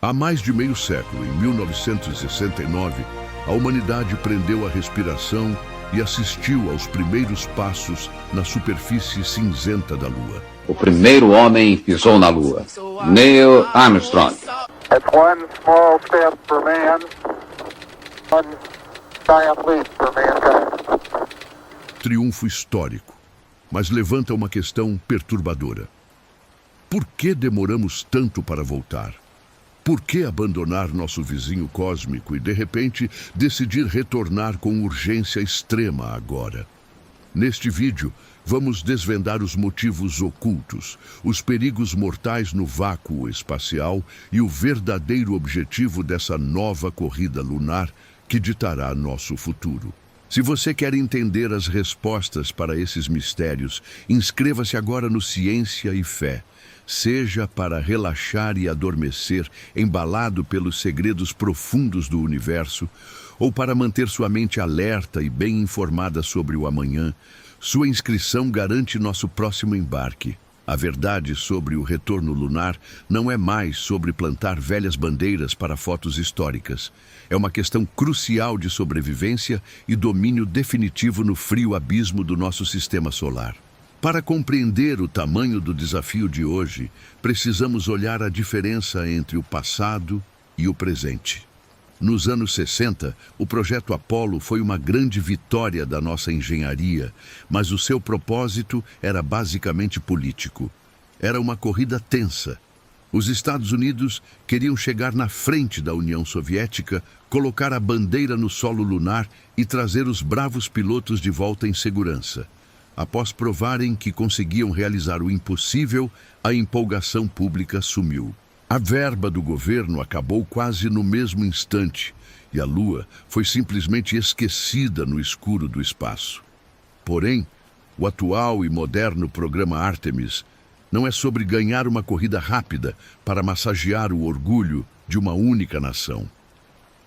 Há mais de meio século, em 1969, a humanidade prendeu a respiração e assistiu aos primeiros passos na superfície cinzenta da Lua. O primeiro homem pisou na Lua, Neil Armstrong. It's one small step for man, one giant leap for mankind. Triunfo histórico, mas levanta uma questão perturbadora. Por que demoramos tanto para voltar? Por que abandonar nosso vizinho cósmico e, de repente, decidir retornar com urgência extrema agora? Neste vídeo, vamos desvendar os motivos ocultos, os perigos mortais no vácuo espacial e o verdadeiro objetivo dessa nova corrida lunar que ditará nosso futuro. Se você quer entender as respostas para esses mistérios, inscreva-se agora no Ciência e Fé. Seja para relaxar e adormecer, embalado pelos segredos profundos do universo, ou para manter sua mente alerta e bem informada sobre o amanhã, sua inscrição garante nosso próximo embarque. A verdade sobre o retorno lunar não é mais sobre plantar velhas bandeiras para fotos históricas. É uma questão crucial de sobrevivência e domínio definitivo no frio abismo do nosso sistema solar. Para compreender o tamanho do desafio de hoje, precisamos olhar a diferença entre o passado e o presente. Nos anos 60, o projeto Apollo foi uma grande vitória da nossa engenharia, mas o seu propósito era basicamente político. Era uma corrida tensa. Os Estados Unidos queriam chegar na frente da União Soviética, colocar a bandeira no solo lunar e trazer os bravos pilotos de volta em segurança. Após provarem que conseguiam realizar o impossível, a empolgação pública sumiu. A verba do governo acabou quase no mesmo instante e a Lua foi simplesmente esquecida no escuro do espaço. Porém, o atual e moderno programa Artemis não é sobre ganhar uma corrida rápida para massagear o orgulho de uma única nação.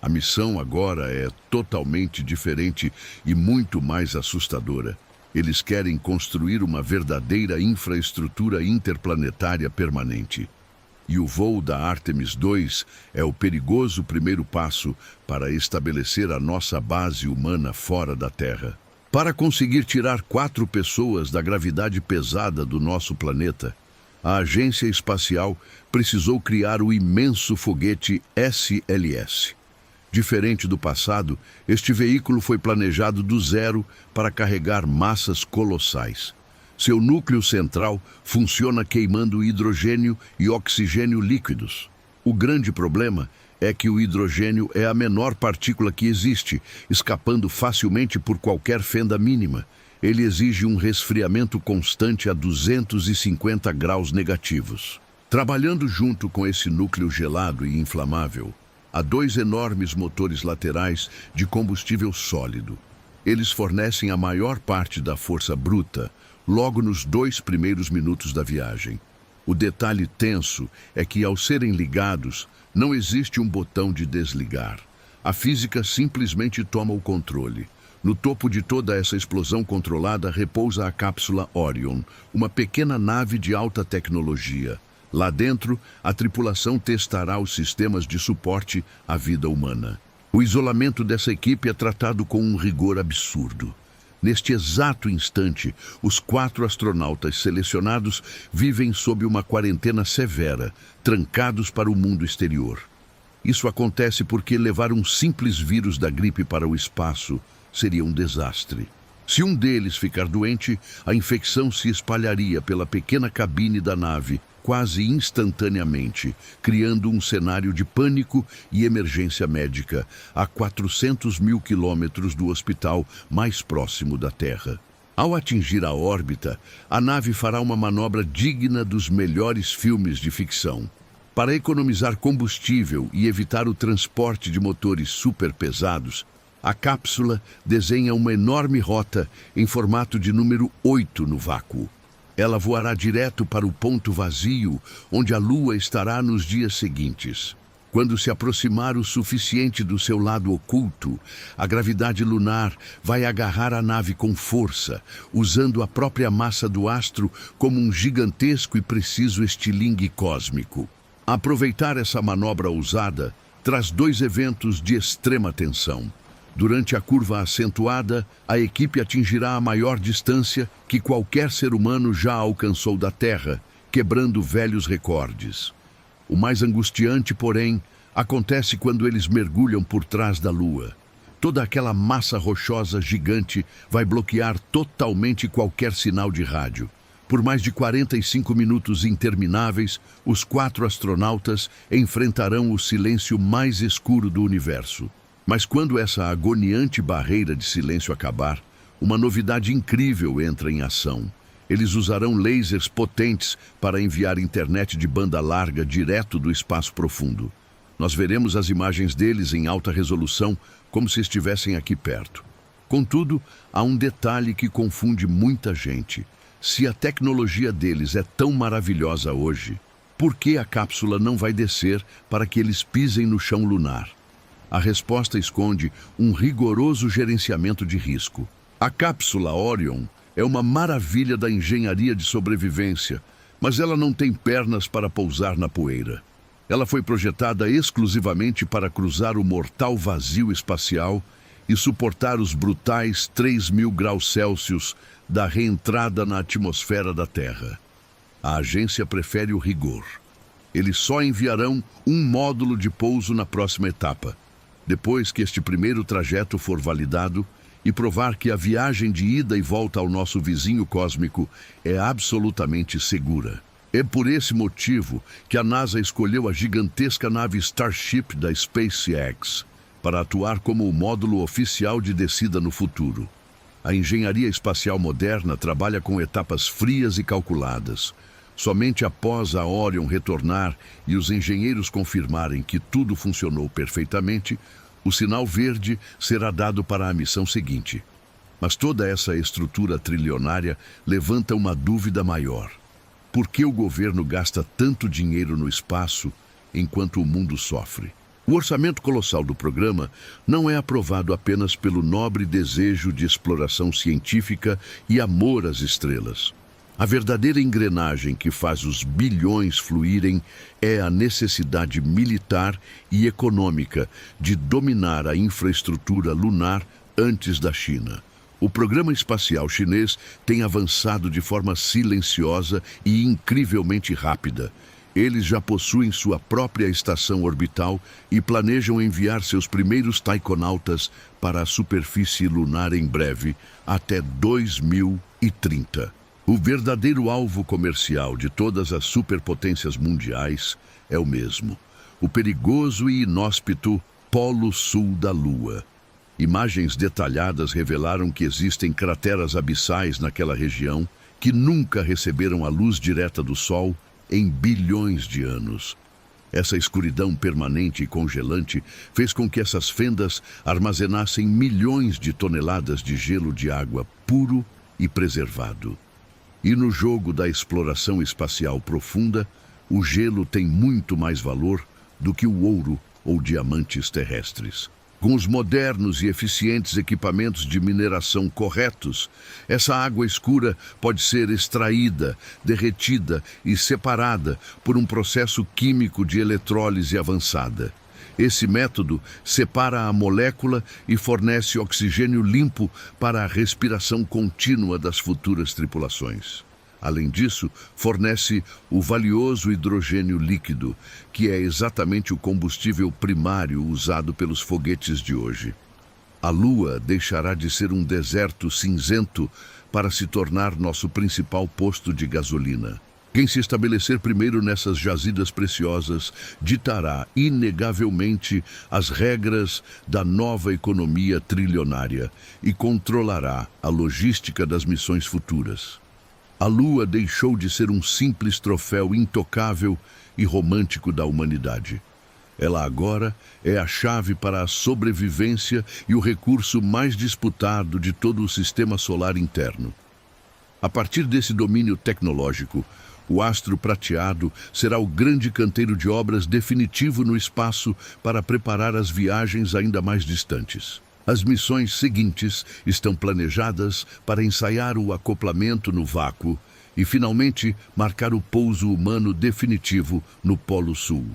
A missão agora é totalmente diferente e muito mais assustadora. Eles querem construir uma verdadeira infraestrutura interplanetária permanente. E o voo da Artemis II é o perigoso primeiro passo para estabelecer a nossa base humana fora da Terra. Para conseguir tirar 4 pessoas da gravidade pesada do nosso planeta, a agência espacial precisou criar o imenso foguete SLS. Diferente do passado, este veículo foi planejado do zero para carregar massas colossais. Seu núcleo central funciona queimando hidrogênio e oxigênio líquidos. O grande problema é que o hidrogênio é a menor partícula que existe, escapando facilmente por qualquer fenda mínima. Ele exige um resfriamento constante a 250 graus negativos. Trabalhando junto com esse núcleo gelado e inflamável, há 2 enormes motores laterais de combustível sólido. Eles fornecem a maior parte da força bruta logo nos 2 primeiros minutos da viagem. O detalhe tenso é que, ao serem ligados, não existe um botão de desligar. A física simplesmente toma o controle. No topo de toda essa explosão controlada repousa a cápsula Orion, uma pequena nave de alta tecnologia. Lá dentro, a tripulação testará os sistemas de suporte à vida humana. O isolamento dessa equipe é tratado com um rigor absurdo. Neste exato instante, os 4 astronautas selecionados vivem sob uma quarentena severa, trancados para o mundo exterior. Isso acontece porque levar um simples vírus da gripe para o espaço seria um desastre. Se um deles ficar doente, a infecção se espalharia pela pequena cabine da nave, quase instantaneamente, criando um cenário de pânico e emergência médica a 400 mil quilômetros do hospital mais próximo da Terra. Ao atingir a órbita, a nave fará uma manobra digna dos melhores filmes de ficção. Para economizar combustível e evitar o transporte de motores superpesados, a cápsula desenha uma enorme rota em formato de número 8 no vácuo. Ela voará direto para o ponto vazio, onde a Lua estará nos dias seguintes. Quando se aproximar o suficiente do seu lado oculto, a gravidade lunar vai agarrar a nave com força, usando a própria massa do astro como um gigantesco e preciso estilingue cósmico. Aproveitar essa manobra ousada traz dois eventos de extrema tensão. Durante a curva acentuada, a equipe atingirá a maior distância que qualquer ser humano já alcançou da Terra, quebrando velhos recordes. O mais angustiante, porém, acontece quando eles mergulham por trás da Lua. Toda aquela massa rochosa gigante vai bloquear totalmente qualquer sinal de rádio. Por mais de 45 minutos intermináveis, os 4 astronautas enfrentarão o silêncio mais escuro do universo. Mas quando essa agoniante barreira de silêncio acabar, uma novidade incrível entra em ação. Eles usarão lasers potentes para enviar internet de banda larga direto do espaço profundo. Nós veremos as imagens deles em alta resolução, como se estivessem aqui perto. Contudo, há um detalhe que confunde muita gente. Se a tecnologia deles é tão maravilhosa hoje, por que a cápsula não vai descer para que eles pisem no chão lunar? A resposta esconde um rigoroso gerenciamento de risco. A cápsula Orion é uma maravilha da engenharia de sobrevivência, mas ela não tem pernas para pousar na poeira. Ela foi projetada exclusivamente para cruzar o mortal vazio espacial e suportar os brutais 3.000 graus Celsius da reentrada na atmosfera da Terra. A agência prefere o rigor. Eles só enviarão um módulo de pouso na próxima etapa. Depois que este primeiro trajeto for validado e provar que a viagem de ida e volta ao nosso vizinho cósmico é absolutamente segura. É por esse motivo que a NASA escolheu a gigantesca nave Starship da SpaceX para atuar como o módulo oficial de descida no futuro. A engenharia espacial moderna trabalha com etapas frias e calculadas. Somente após a Orion retornar e os engenheiros confirmarem que tudo funcionou perfeitamente, o sinal verde será dado para a missão seguinte. Mas toda essa estrutura trilionária levanta uma dúvida maior. Por que o governo gasta tanto dinheiro no espaço enquanto o mundo sofre? O orçamento colossal do programa não é aprovado apenas pelo nobre desejo de exploração científica e amor às estrelas. A verdadeira engrenagem que faz os bilhões fluírem é a necessidade militar e econômica de dominar a infraestrutura lunar antes da China. O programa espacial chinês tem avançado de forma silenciosa e incrivelmente rápida. Eles já possuem sua própria estação orbital e planejam enviar seus primeiros taikonautas para a superfície lunar em breve, até 2030. O verdadeiro alvo comercial de todas as superpotências mundiais é o mesmo: o perigoso e inóspito Polo Sul da Lua. Imagens detalhadas revelaram que existem crateras abissais naquela região que nunca receberam a luz direta do Sol em bilhões de anos. Essa escuridão permanente e congelante fez com que essas fendas armazenassem milhões de toneladas de gelo de água puro e preservado. E no jogo da exploração espacial profunda, o gelo tem muito mais valor do que o ouro ou diamantes terrestres. Com os modernos e eficientes equipamentos de mineração corretos, essa água escura pode ser extraída, derretida e separada por um processo químico de eletrólise avançada. Esse método separa a molécula e fornece oxigênio limpo para a respiração contínua das futuras tripulações. Além disso, fornece o valioso hidrogênio líquido, que é exatamente o combustível primário usado pelos foguetes de hoje. A Lua deixará de ser um deserto cinzento para se tornar nosso principal posto de gasolina. Quem se estabelecer primeiro nessas jazidas preciosas ditará inegavelmente as regras da nova economia trilionária e controlará a logística das missões futuras. A Lua deixou de ser um simples troféu intocável e romântico da humanidade. Ela agora é a chave para a sobrevivência e o recurso mais disputado de todo o sistema solar interno. A partir desse domínio tecnológico, o astro prateado será o grande canteiro de obras definitivo no espaço para preparar as viagens ainda mais distantes. As missões seguintes estão planejadas para ensaiar o acoplamento no vácuo e finalmente marcar o pouso humano definitivo no Polo Sul.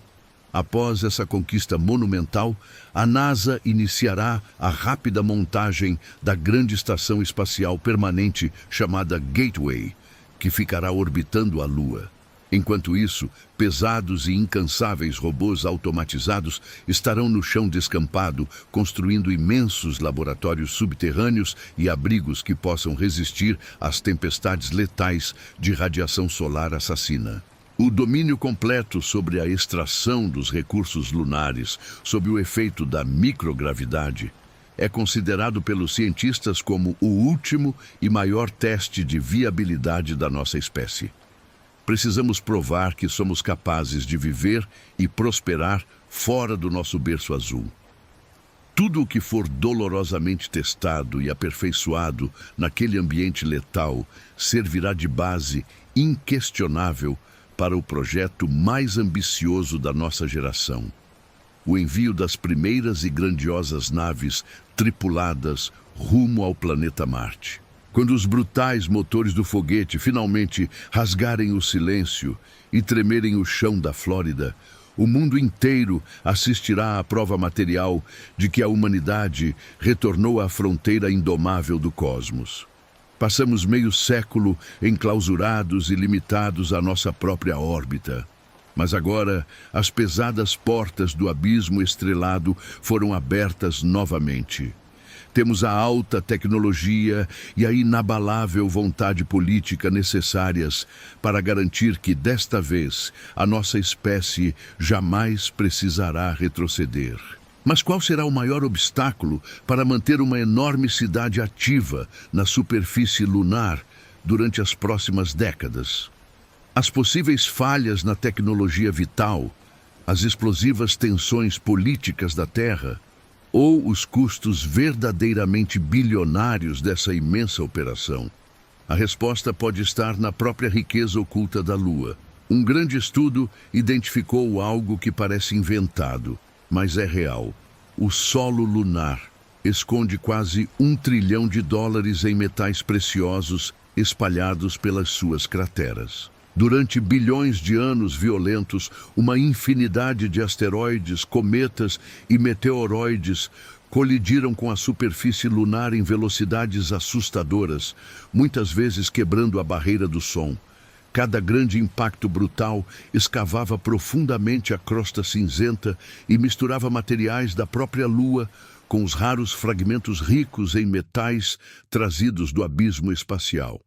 Após essa conquista monumental, a NASA iniciará a rápida montagem da grande estação espacial permanente chamada Gateway, que ficará orbitando a Lua. Enquanto isso, pesados e incansáveis robôs automatizados estarão no chão descampado, construindo imensos laboratórios subterrâneos e abrigos que possam resistir às tempestades letais de radiação solar assassina. O domínio completo sobre a extração dos recursos lunares, sob o efeito da microgravidade, é considerado pelos cientistas como o último e maior teste de viabilidade da nossa espécie. Precisamos provar que somos capazes de viver e prosperar fora do nosso berço azul. Tudo o que for dolorosamente testado e aperfeiçoado naquele ambiente letal servirá de base inquestionável para o projeto mais ambicioso da nossa geração: o envio das primeiras e grandiosas naves tripuladas rumo ao planeta Marte. Quando os brutais motores do foguete finalmente rasgarem o silêncio e tremerem o chão da Flórida, o mundo inteiro assistirá à prova material de que a humanidade retornou à fronteira indomável do cosmos. Passamos meio século enclausurados e limitados à nossa própria órbita. Mas agora, as pesadas portas do abismo estrelado foram abertas novamente. Temos a alta tecnologia e a inabalável vontade política necessárias para garantir que, desta vez, a nossa espécie jamais precisará retroceder. Mas qual será o maior obstáculo para manter uma enorme cidade ativa na superfície lunar durante as próximas décadas? As possíveis falhas na tecnologia vital, as explosivas tensões políticas da Terra, ou os custos verdadeiramente bilionários dessa imensa operação? A resposta pode estar na própria riqueza oculta da Lua. Um grande estudo identificou algo que parece inventado, mas é real. O solo lunar esconde quase $1 trilhão em metais preciosos espalhados pelas suas crateras. Durante bilhões de anos violentos, uma infinidade de asteroides, cometas e meteoroides colidiram com a superfície lunar em velocidades assustadoras, muitas vezes quebrando a barreira do som. Cada grande impacto brutal escavava profundamente a crosta cinzenta e misturava materiais da própria Lua com os raros fragmentos ricos em metais trazidos do abismo espacial.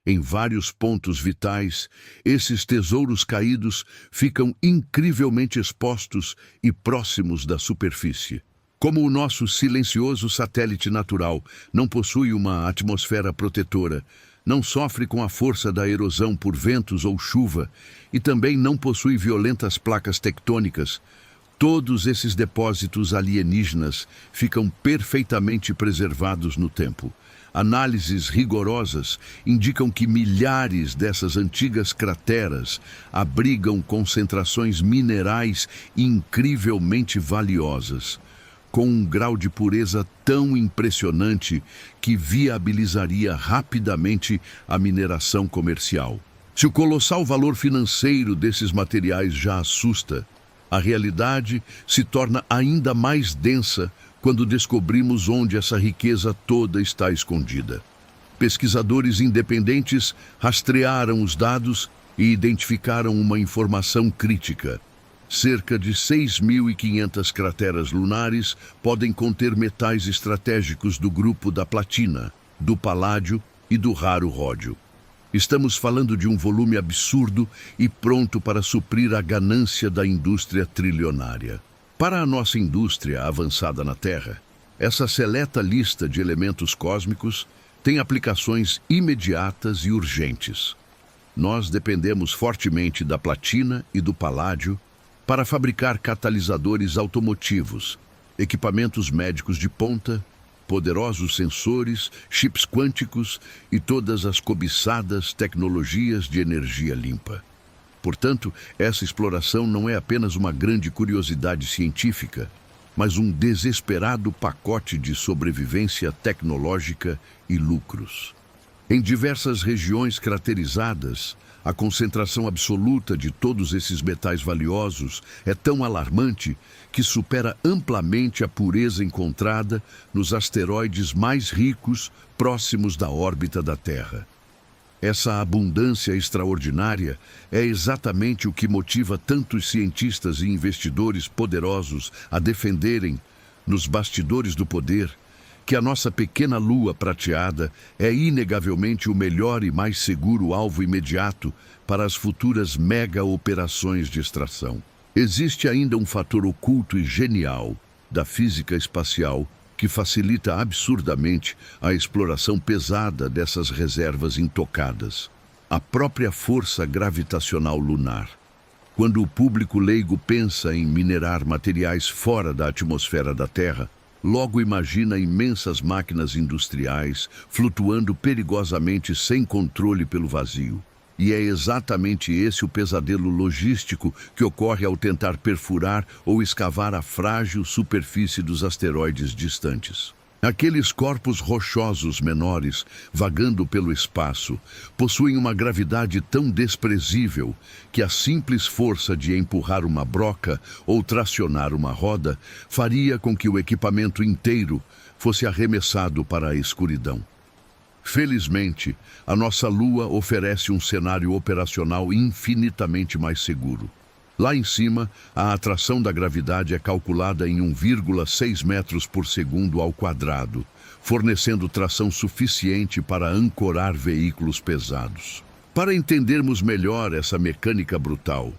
Em vários pontos vitais, esses tesouros caídos ficam incrivelmente expostos e próximos da superfície. Como o nosso silencioso satélite natural não possui uma atmosfera protetora, não sofre com a força da erosão por ventos ou chuva e também não possui violentas placas tectônicas, todos esses depósitos alienígenas ficam perfeitamente preservados no tempo. Análises rigorosas indicam que milhares dessas antigas crateras abrigam concentrações minerais incrivelmente valiosas, com um grau de pureza tão impressionante que viabilizaria rapidamente a mineração comercial. Se o colossal valor financeiro desses materiais já assusta, a realidade se torna ainda mais densa quando descobrimos onde essa riqueza toda está escondida. Pesquisadores independentes rastrearam os dados e identificaram uma informação crítica. Cerca de 6.500 crateras lunares podem conter metais estratégicos do grupo da platina, do paládio e do raro ródio. Estamos falando de um volume absurdo e pronto para suprir a ganância da indústria trilionária. Para a nossa indústria avançada na Terra, essa seleta lista de elementos cósmicos tem aplicações imediatas e urgentes. Nós dependemos fortemente da platina e do paládio para fabricar catalisadores automotivos, equipamentos médicos de ponta, poderosos sensores, chips quânticos e todas as cobiçadas tecnologias de energia limpa. Portanto, essa exploração não é apenas uma grande curiosidade científica, mas um desesperado pacote de sobrevivência tecnológica e lucros. Em diversas regiões craterizadas, a concentração absoluta de todos esses metais valiosos é tão alarmante que supera amplamente a pureza encontrada nos asteroides mais ricos próximos da órbita da Terra. Essa abundância extraordinária é exatamente o que motiva tantos cientistas e investidores poderosos a defenderem, nos bastidores do poder, que a nossa pequena lua prateada é inegavelmente o melhor e mais seguro alvo imediato para as futuras mega-operações de extração. Existe ainda um fator oculto e genial da física espacial que facilita absurdamente a exploração pesada dessas reservas intocadas: a própria força gravitacional lunar. Quando o público leigo pensa em minerar materiais fora da atmosfera da Terra, logo imagina imensas máquinas industriais flutuando perigosamente sem controle pelo vazio. E é exatamente esse o pesadelo logístico que ocorre ao tentar perfurar ou escavar a frágil superfície dos asteroides distantes. Aqueles corpos rochosos menores, vagando pelo espaço, possuem uma gravidade tão desprezível que a simples força de empurrar uma broca ou tracionar uma roda faria com que o equipamento inteiro fosse arremessado para a escuridão. Felizmente, a nossa Lua oferece um cenário operacional infinitamente mais seguro. Lá em cima, a atração da gravidade é calculada em 1,6 metros por segundo ao quadrado, fornecendo tração suficiente para ancorar veículos pesados. Para entendermos melhor essa mecânica brutal,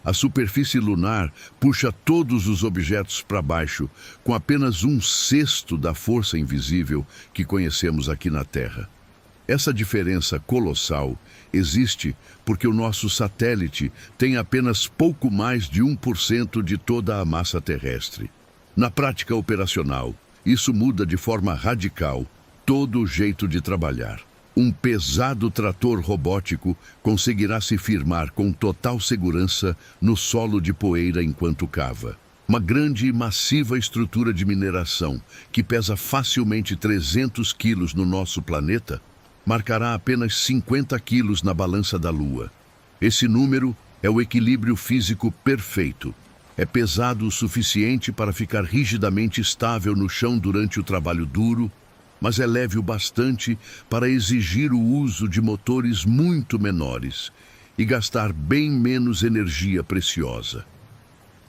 a superfície lunar puxa todos os objetos para baixo, com apenas 1/6 da força invisível que conhecemos aqui na Terra. Essa diferença colossal existe porque o nosso satélite tem apenas pouco mais de 1% de toda a massa terrestre. Na prática operacional, isso muda de forma radical todo o jeito de trabalhar. Um pesado trator robótico conseguirá se firmar com total segurança no solo de poeira enquanto cava. Uma grande e massiva estrutura de mineração, que pesa facilmente 300 quilos no nosso planeta, marcará apenas 50 quilos na balança da Lua. Esse número é o equilíbrio físico perfeito. É pesado o suficiente para ficar rigidamente estável no chão durante o trabalho duro, mas é leve o bastante para exigir o uso de motores muito menores e gastar bem menos energia preciosa.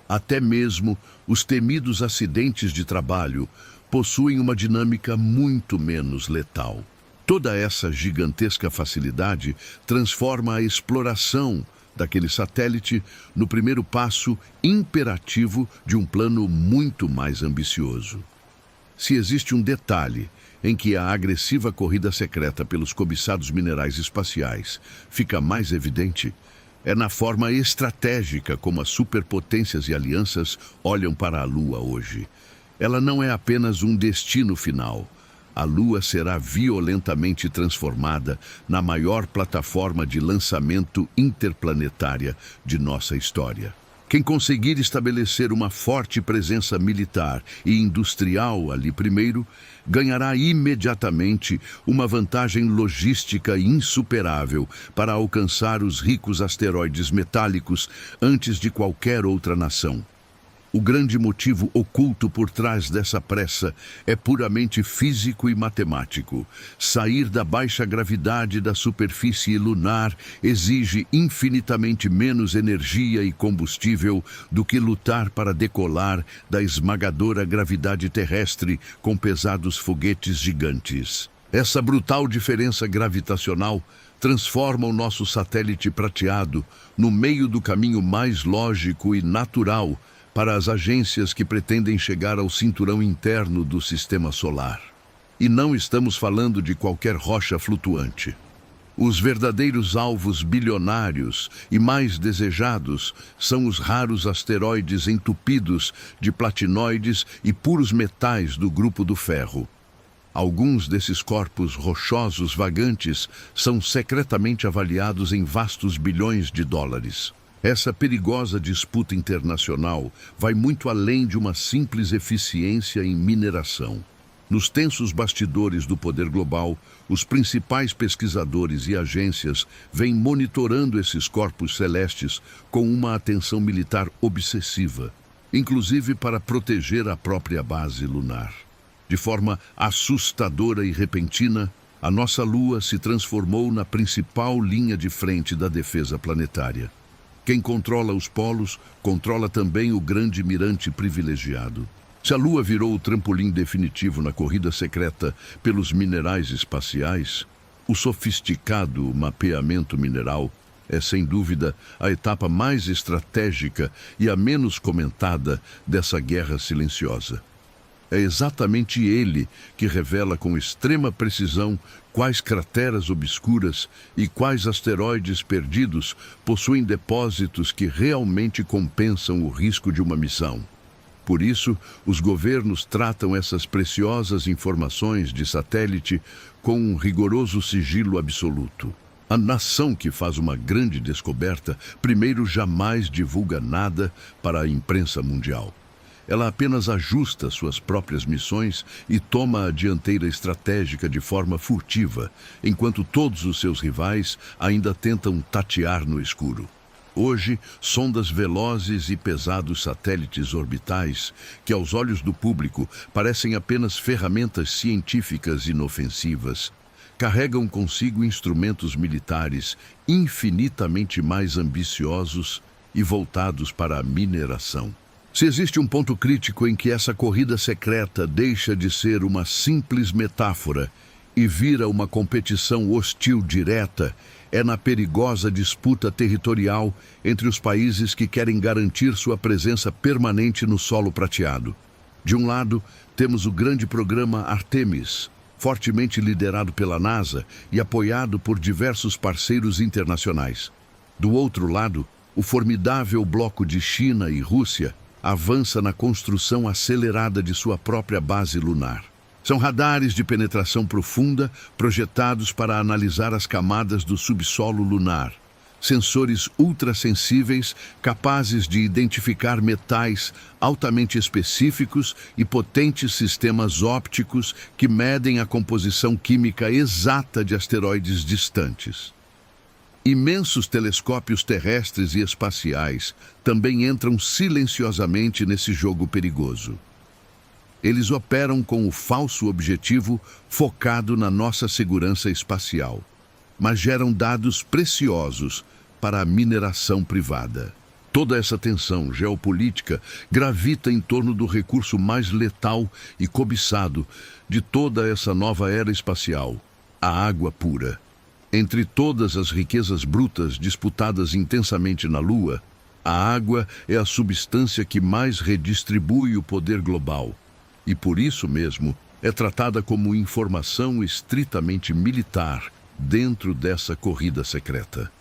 Até mesmo os temidos acidentes de trabalho possuem uma dinâmica muito menos letal. Toda essa gigantesca facilidade transforma a exploração daquele satélite no primeiro passo imperativo de um plano muito mais ambicioso. Se existe um detalhe em que a agressiva corrida secreta pelos cobiçados minerais espaciais fica mais evidente, é na forma estratégica como as superpotências e alianças olham para a Lua hoje. Ela não é apenas um destino final. A Lua será violentamente transformada na maior plataforma de lançamento interplanetária de nossa história. Quem conseguir estabelecer uma forte presença militar e industrial ali primeiro, ganhará imediatamente uma vantagem logística insuperável para alcançar os ricos asteroides metálicos antes de qualquer outra nação. O grande motivo oculto por trás dessa pressa é puramente físico e matemático. Sair da baixa gravidade da superfície lunar exige infinitamente menos energia e combustível do que lutar para decolar da esmagadora gravidade terrestre com pesados foguetes gigantes. Essa brutal diferença gravitacional transforma o nosso satélite prateado no meio do caminho mais lógico e natural para as agências que pretendem chegar ao cinturão interno do sistema solar. E não estamos falando de qualquer rocha flutuante. Os verdadeiros alvos bilionários e mais desejados são os raros asteroides entupidos de platinoides e puros metais do grupo do ferro. Alguns desses corpos rochosos vagantes são secretamente avaliados em vastos bilhões de dólares. Essa perigosa disputa internacional vai muito além de uma simples eficiência em mineração. Nos tensos bastidores do poder global, os principais pesquisadores e agências vêm monitorando esses corpos celestes com uma atenção militar obsessiva, inclusive para proteger a própria base lunar. De forma assustadora e repentina, a nossa Lua se transformou na principal linha de frente da defesa planetária. Quem controla os polos, controla também o grande mirante privilegiado. Se a Lua virou o trampolim definitivo na corrida secreta pelos minerais espaciais, o sofisticado mapeamento mineral é, sem dúvida, a etapa mais estratégica e a menos comentada dessa guerra silenciosa. É exatamente ele que revela com extrema precisão quais crateras obscuras e quais asteroides perdidos possuem depósitos que realmente compensam o risco de uma missão. Por isso, os governos tratam essas preciosas informações de satélite com um rigoroso sigilo absoluto. A nação que faz uma grande descoberta, primeiro, jamais divulga nada para a imprensa mundial. Ela apenas ajusta suas próprias missões e toma a dianteira estratégica de forma furtiva, enquanto todos os seus rivais ainda tentam tatear no escuro. Hoje, sondas velozes e pesados satélites orbitais, que aos olhos do público parecem apenas ferramentas científicas inofensivas, carregam consigo instrumentos militares infinitamente mais ambiciosos e voltados para a mineração. Se existe um ponto crítico em que essa corrida secreta deixa de ser uma simples metáfora e vira uma competição hostil direta, é na perigosa disputa territorial entre os países que querem garantir sua presença permanente no solo prateado. De um lado, temos o grande programa Artemis, fortemente liderado pela NASA e apoiado por diversos parceiros internacionais. Do outro lado, o formidável bloco de China e Rússia avança na construção acelerada de sua própria base lunar. São radares de penetração profunda projetados para analisar as camadas do subsolo lunar. Sensores ultrassensíveis capazes de identificar metais altamente específicos e potentes sistemas ópticos que medem a composição química exata de asteroides distantes. Imensos telescópios terrestres e espaciais também entram silenciosamente nesse jogo perigoso. Eles operam com o falso objetivo focado na nossa segurança espacial, mas geram dados preciosos para a mineração privada. Toda essa tensão geopolítica gravita em torno do recurso mais letal e cobiçado de toda essa nova era espacial, a água pura. Entre todas as riquezas brutas disputadas intensamente na Lua, a água é a substância que mais redistribui o poder global. E por isso mesmo é tratada como informação estritamente militar dentro dessa corrida secreta.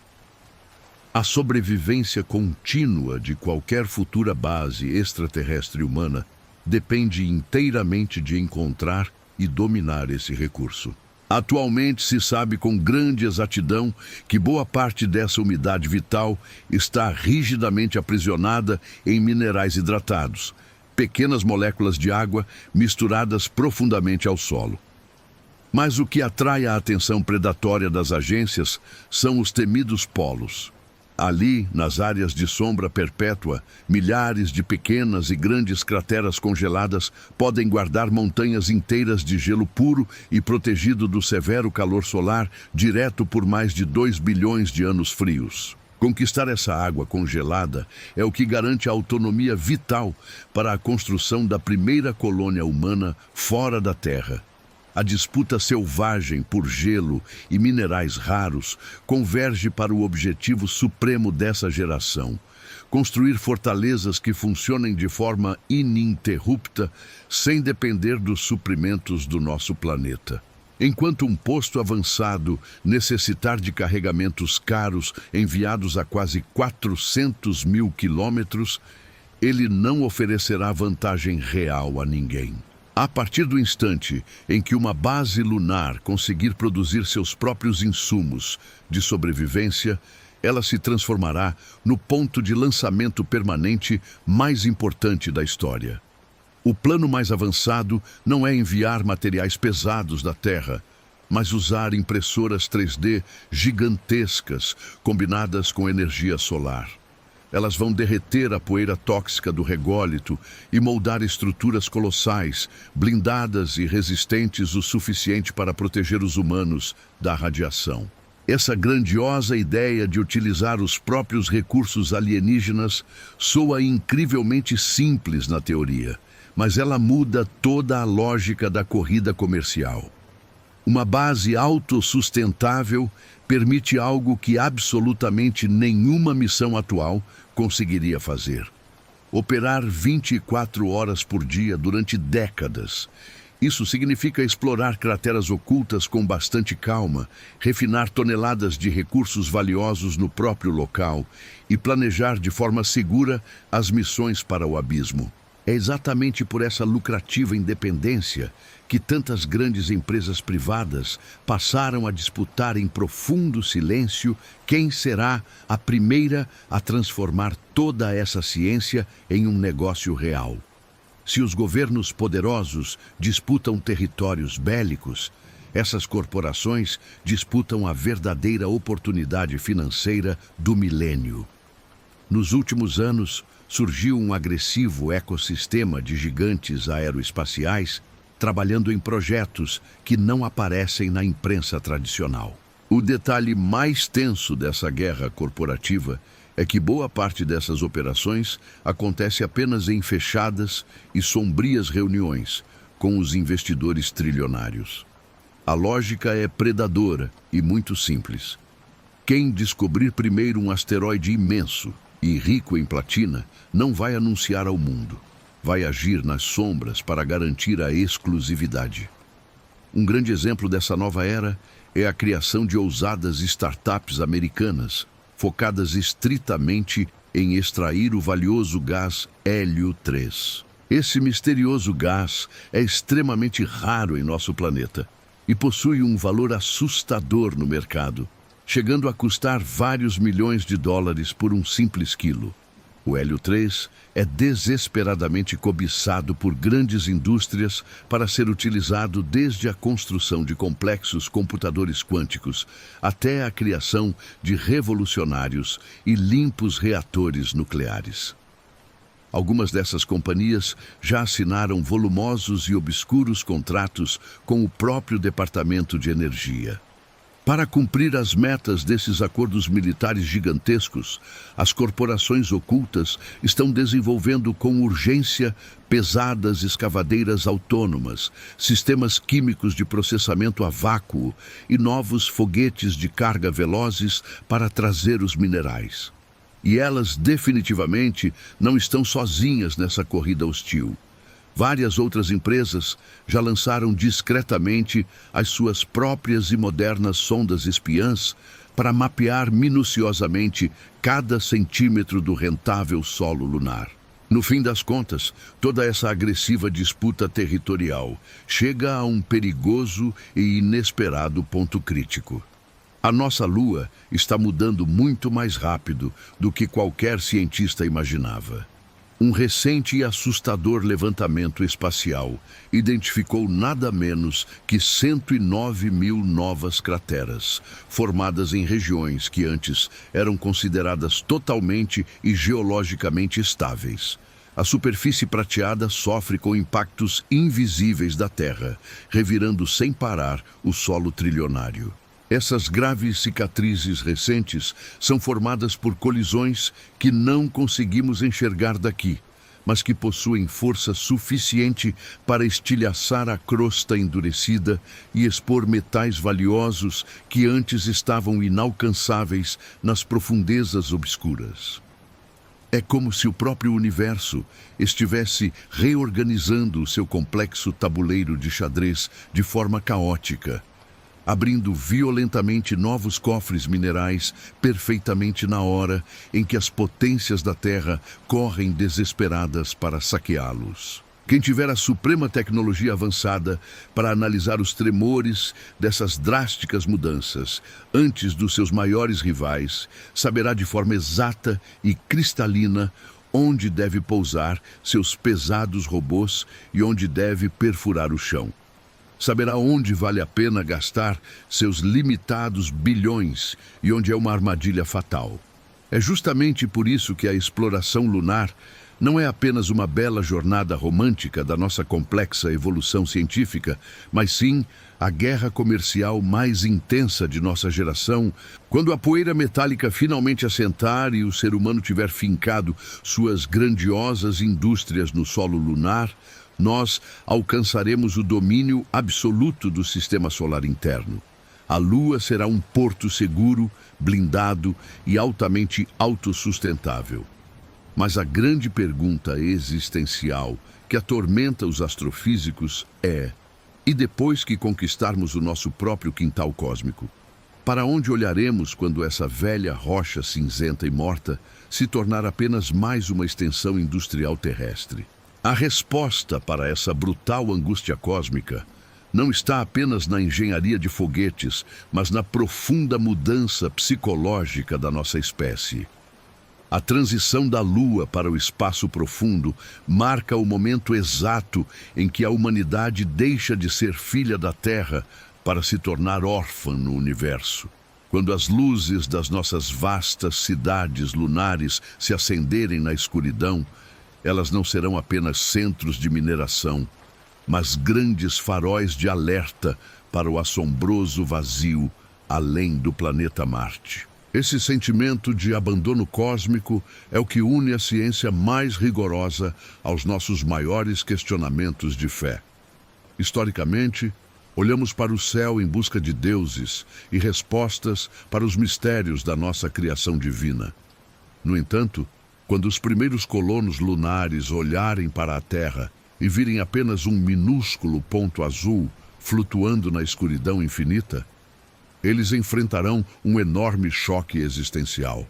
A sobrevivência contínua de qualquer futura base extraterrestre humana depende inteiramente de encontrar e dominar esse recurso. Atualmente se sabe com grande exatidão que boa parte dessa umidade vital está rigidamente aprisionada em minerais hidratados, pequenas moléculas de água misturadas profundamente ao solo. Mas o que atrai a atenção predatória das agências são os temidos polos. Ali, nas áreas de sombra perpétua, milhares de pequenas e grandes crateras congeladas podem guardar montanhas inteiras de gelo puro e protegido do severo calor solar direto por mais de 2 bilhões de anos frios. Conquistar essa água congelada é o que garante a autonomia vital para a construção da primeira colônia humana fora da Terra. A disputa selvagem por gelo e minerais raros converge para o objetivo supremo dessa geração: construir fortalezas que funcionem de forma ininterrupta, sem depender dos suprimentos do nosso planeta. Enquanto um posto avançado necessitar de carregamentos caros enviados a quase 400 mil quilômetros, ele não oferecerá vantagem real a ninguém. A partir do instante em que uma base lunar conseguir produzir seus próprios insumos de sobrevivência, ela se transformará no ponto de lançamento permanente mais importante da história. O plano mais avançado não é enviar materiais pesados da Terra, mas usar impressoras 3D gigantescas, combinadas com energia solar. Elas vão derreter a poeira tóxica do rególito e moldar estruturas colossais, blindadas e resistentes o suficiente para proteger os humanos da radiação. Essa grandiosa ideia de utilizar os próprios recursos alienígenas soa incrivelmente simples na teoria, mas ela muda toda a lógica da corrida comercial. Uma base autossustentável permite algo que absolutamente nenhuma missão atual conseguiria fazer: operar 24 horas por dia durante décadas. Isso significa explorar crateras ocultas com bastante calma, refinar toneladas de recursos valiosos no próprio local e planejar de forma segura as missões para o abismo. É exatamente por essa lucrativa independência que tantas grandes empresas privadas passaram a disputar em profundo silêncio quem será a primeira a transformar toda essa ciência em um negócio real. Se os governos poderosos disputam territórios bélicos, essas corporações disputam a verdadeira oportunidade financeira do milênio. Nos últimos anos, surgiu um agressivo ecossistema de gigantes aeroespaciais trabalhando em projetos que não aparecem na imprensa tradicional. O detalhe mais tenso dessa guerra corporativa é que boa parte dessas operações acontece apenas em fechadas e sombrias reuniões com os investidores trilionários. A lógica é predadora e muito simples. Quem descobrir primeiro um asteroide imenso e rico em platina não vai anunciar ao mundo. Vai agir nas sombras para garantir a exclusividade. Um grande exemplo dessa nova era é a criação de ousadas startups americanas, focadas estritamente em extrair o valioso gás hélio 3. Esse misterioso gás é extremamente raro em nosso planeta e possui um valor assustador no mercado, chegando a custar vários milhões de dólares por um simples quilo. O hélio 3 é desesperadamente cobiçado por grandes indústrias para ser utilizado desde a construção de complexos computadores quânticos até a criação de revolucionários e limpos reatores nucleares. Algumas dessas companhias já assinaram volumosos e obscuros contratos com o próprio Departamento de Energia. Para cumprir as metas desses acordos militares gigantescos, as corporações ocultas estão desenvolvendo com urgência pesadas escavadeiras autônomas, sistemas químicos de processamento a vácuo e novos foguetes de carga velozes para trazer os minerais. E elas definitivamente não estão sozinhas nessa corrida hostil. Várias outras empresas já lançaram discretamente as suas próprias e modernas sondas espiãs para mapear minuciosamente cada centímetro do rentável solo lunar. No fim das contas, toda essa agressiva disputa territorial chega a um perigoso e inesperado ponto crítico. A nossa Lua está mudando muito mais rápido do que qualquer cientista imaginava. Um recente e assustador levantamento espacial identificou nada menos que 109 mil novas crateras, formadas em regiões que antes eram consideradas totalmente e geologicamente estáveis. A superfície prateada sofre com impactos invisíveis da Terra, revirando sem parar o solo trilionário. Essas graves cicatrizes recentes são formadas por colisões que não conseguimos enxergar daqui, mas que possuem força suficiente para estilhaçar a crosta endurecida e expor metais valiosos que antes estavam inalcançáveis nas profundezas obscuras. É como se o próprio universo estivesse reorganizando o seu complexo tabuleiro de xadrez de forma caótica, abrindo violentamente novos cofres minerais perfeitamente na hora em que as potências da Terra correm desesperadas para saqueá-los. Quem tiver a suprema tecnologia avançada para analisar os tremores dessas drásticas mudanças antes dos seus maiores rivais, saberá de forma exata e cristalina onde deve pousar seus pesados robôs e onde deve perfurar o chão. Saberá onde vale a pena gastar seus limitados bilhões e onde é uma armadilha fatal. É justamente por isso que a exploração lunar não é apenas uma bela jornada romântica da nossa complexa evolução científica, mas sim a guerra comercial mais intensa de nossa geração, quando a poeira metálica finalmente assentar e o ser humano tiver fincado suas grandiosas indústrias no solo lunar, nós alcançaremos o domínio absoluto do sistema solar interno. A Lua será um porto seguro, blindado e altamente autossustentável. Mas a grande pergunta existencial que atormenta os astrofísicos é: e depois que conquistarmos o nosso próprio quintal cósmico, para onde olharemos quando essa velha rocha cinzenta e morta se tornar apenas mais uma extensão industrial terrestre? A resposta para essa brutal angústia cósmica não está apenas na engenharia de foguetes, mas na profunda mudança psicológica da nossa espécie. A transição da Lua para o espaço profundo marca o momento exato em que a humanidade deixa de ser filha da Terra para se tornar órfã no universo. Quando as luzes das nossas vastas cidades lunares se acenderem na escuridão, elas não serão apenas centros de mineração, mas grandes faróis de alerta para o assombroso vazio além do planeta Marte. Esse sentimento de abandono cósmico é o que une a ciência mais rigorosa aos nossos maiores questionamentos de fé. Historicamente, olhamos para o céu em busca de deuses e respostas para os mistérios da nossa criação divina. No entanto, quando os primeiros colonos lunares olharem para a Terra e virem apenas um minúsculo ponto azul flutuando na escuridão infinita, eles enfrentarão um enorme choque existencial.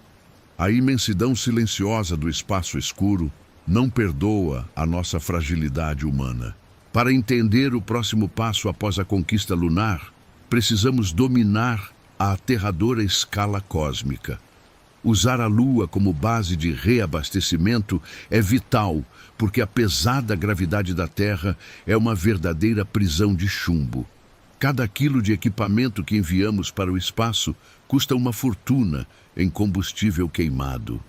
A imensidão silenciosa do espaço escuro não perdoa a nossa fragilidade humana. Para entender o próximo passo após a conquista lunar, precisamos dominar a aterradora escala cósmica. Usar a Lua como base de reabastecimento é vital, porque a pesada gravidade da Terra é uma verdadeira prisão de chumbo. Cada quilo de equipamento que enviamos para o espaço custa uma fortuna em combustível queimado.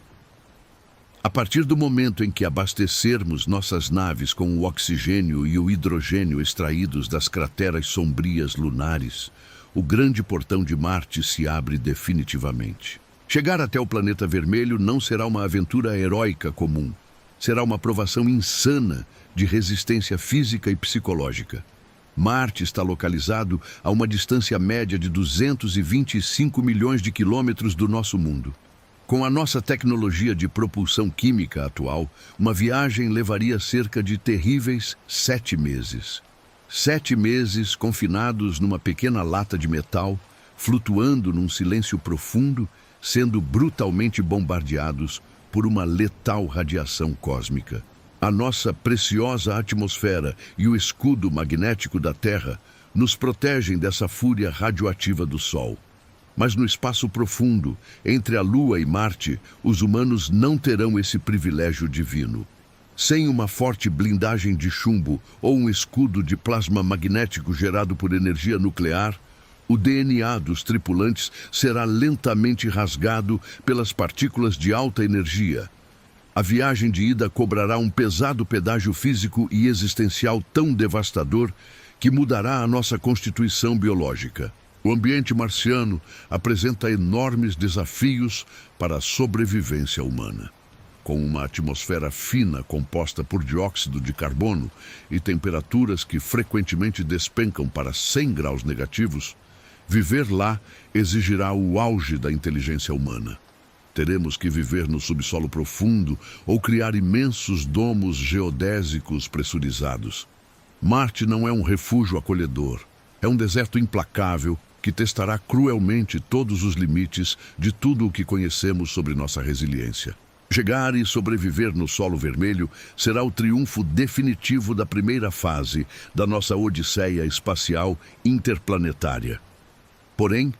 A partir do momento em que abastecermos nossas naves com o oxigênio e o hidrogênio extraídos das crateras sombrias lunares, o grande portão de Marte se abre definitivamente. Chegar até o planeta vermelho não será uma aventura heróica comum. Será uma provação insana de resistência física e psicológica. Marte está localizado a uma distância média de 225 milhões de quilômetros do nosso mundo. Com a nossa tecnologia de propulsão química atual, uma viagem levaria cerca de terríveis 7 meses. 7 meses confinados numa pequena lata de metal, flutuando num silêncio profundo, sendo brutalmente bombardeados por uma letal radiação cósmica. A nossa preciosa atmosfera e o escudo magnético da Terra nos protegem dessa fúria radioativa do Sol. Mas no espaço profundo, entre a Lua e Marte, os humanos não terão esse privilégio divino. Sem uma forte blindagem de chumbo ou um escudo de plasma magnético gerado por energia nuclear, o DNA dos tripulantes será lentamente rasgado pelas partículas de alta energia. A viagem de ida cobrará um pesado pedágio físico e existencial tão devastador que mudará a nossa constituição biológica. O ambiente marciano apresenta enormes desafios para a sobrevivência humana. Com uma atmosfera fina composta por dióxido de carbono e temperaturas que frequentemente despencam para 100 graus negativos, viver lá exigirá o auge da inteligência humana. Teremos que viver no subsolo profundo ou criar imensos domos geodésicos pressurizados. Marte não é um refúgio acolhedor. É um deserto implacável que testará cruelmente todos os limites de tudo o que conhecemos sobre nossa resiliência. Chegar e sobreviver no solo vermelho será o triunfo definitivo da primeira fase da nossa odisseia espacial interplanetária. Porém,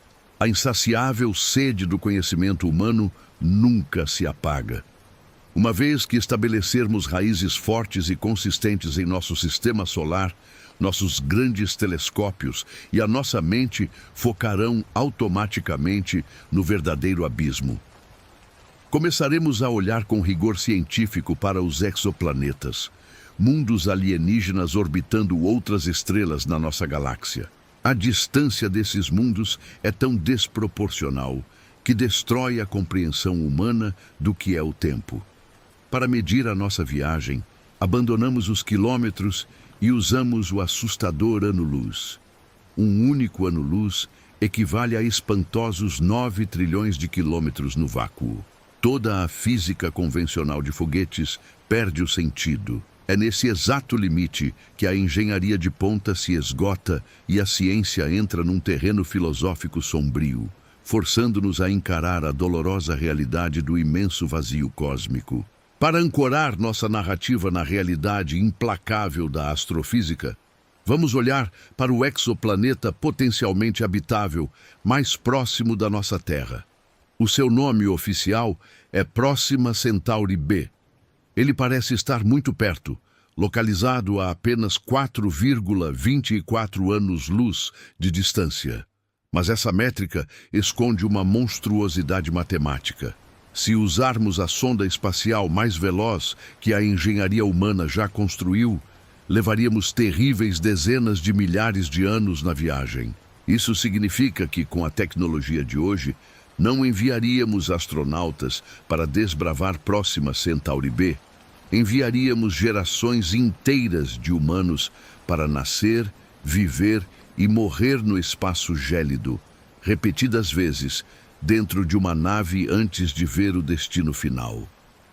a insaciável sede do conhecimento humano nunca se apaga. Uma vez que estabelecermos raízes fortes e consistentes em nosso sistema solar, nossos grandes telescópios e a nossa mente focarão automaticamente no verdadeiro abismo. Começaremos a olhar com rigor científico para os exoplanetas, mundos alienígenas orbitando outras estrelas na nossa galáxia. A distância desses mundos é tão desproporcional que destrói a compreensão humana do que é o tempo. Para medir a nossa viagem, abandonamos os quilômetros e usamos o assustador ano-luz. Um único ano-luz equivale a espantosos 9 trilhões de quilômetros no vácuo. Toda a física convencional de foguetes perde o sentido. É nesse exato limite que a engenharia de ponta se esgota e a ciência entra num terreno filosófico sombrio, forçando-nos a encarar a dolorosa realidade do imenso vazio cósmico. Para ancorar nossa narrativa na realidade implacável da astrofísica, vamos olhar para o exoplaneta potencialmente habitável mais próximo da nossa Terra. O seu nome oficial é Próxima Centauri b. Ele parece estar muito perto, localizado a apenas 4,24 anos-luz de distância. Mas essa métrica esconde uma monstruosidade matemática. Se usarmos a sonda espacial mais veloz que a engenharia humana já construiu, levaríamos terríveis dezenas de milhares de anos na viagem. Isso significa que, com a tecnologia de hoje, não enviaríamos astronautas para desbravar Próxima Centauri b. Enviaríamos gerações inteiras de humanos para nascer, viver e morrer no espaço gélido, repetidas vezes, dentro de uma nave antes de ver o destino final.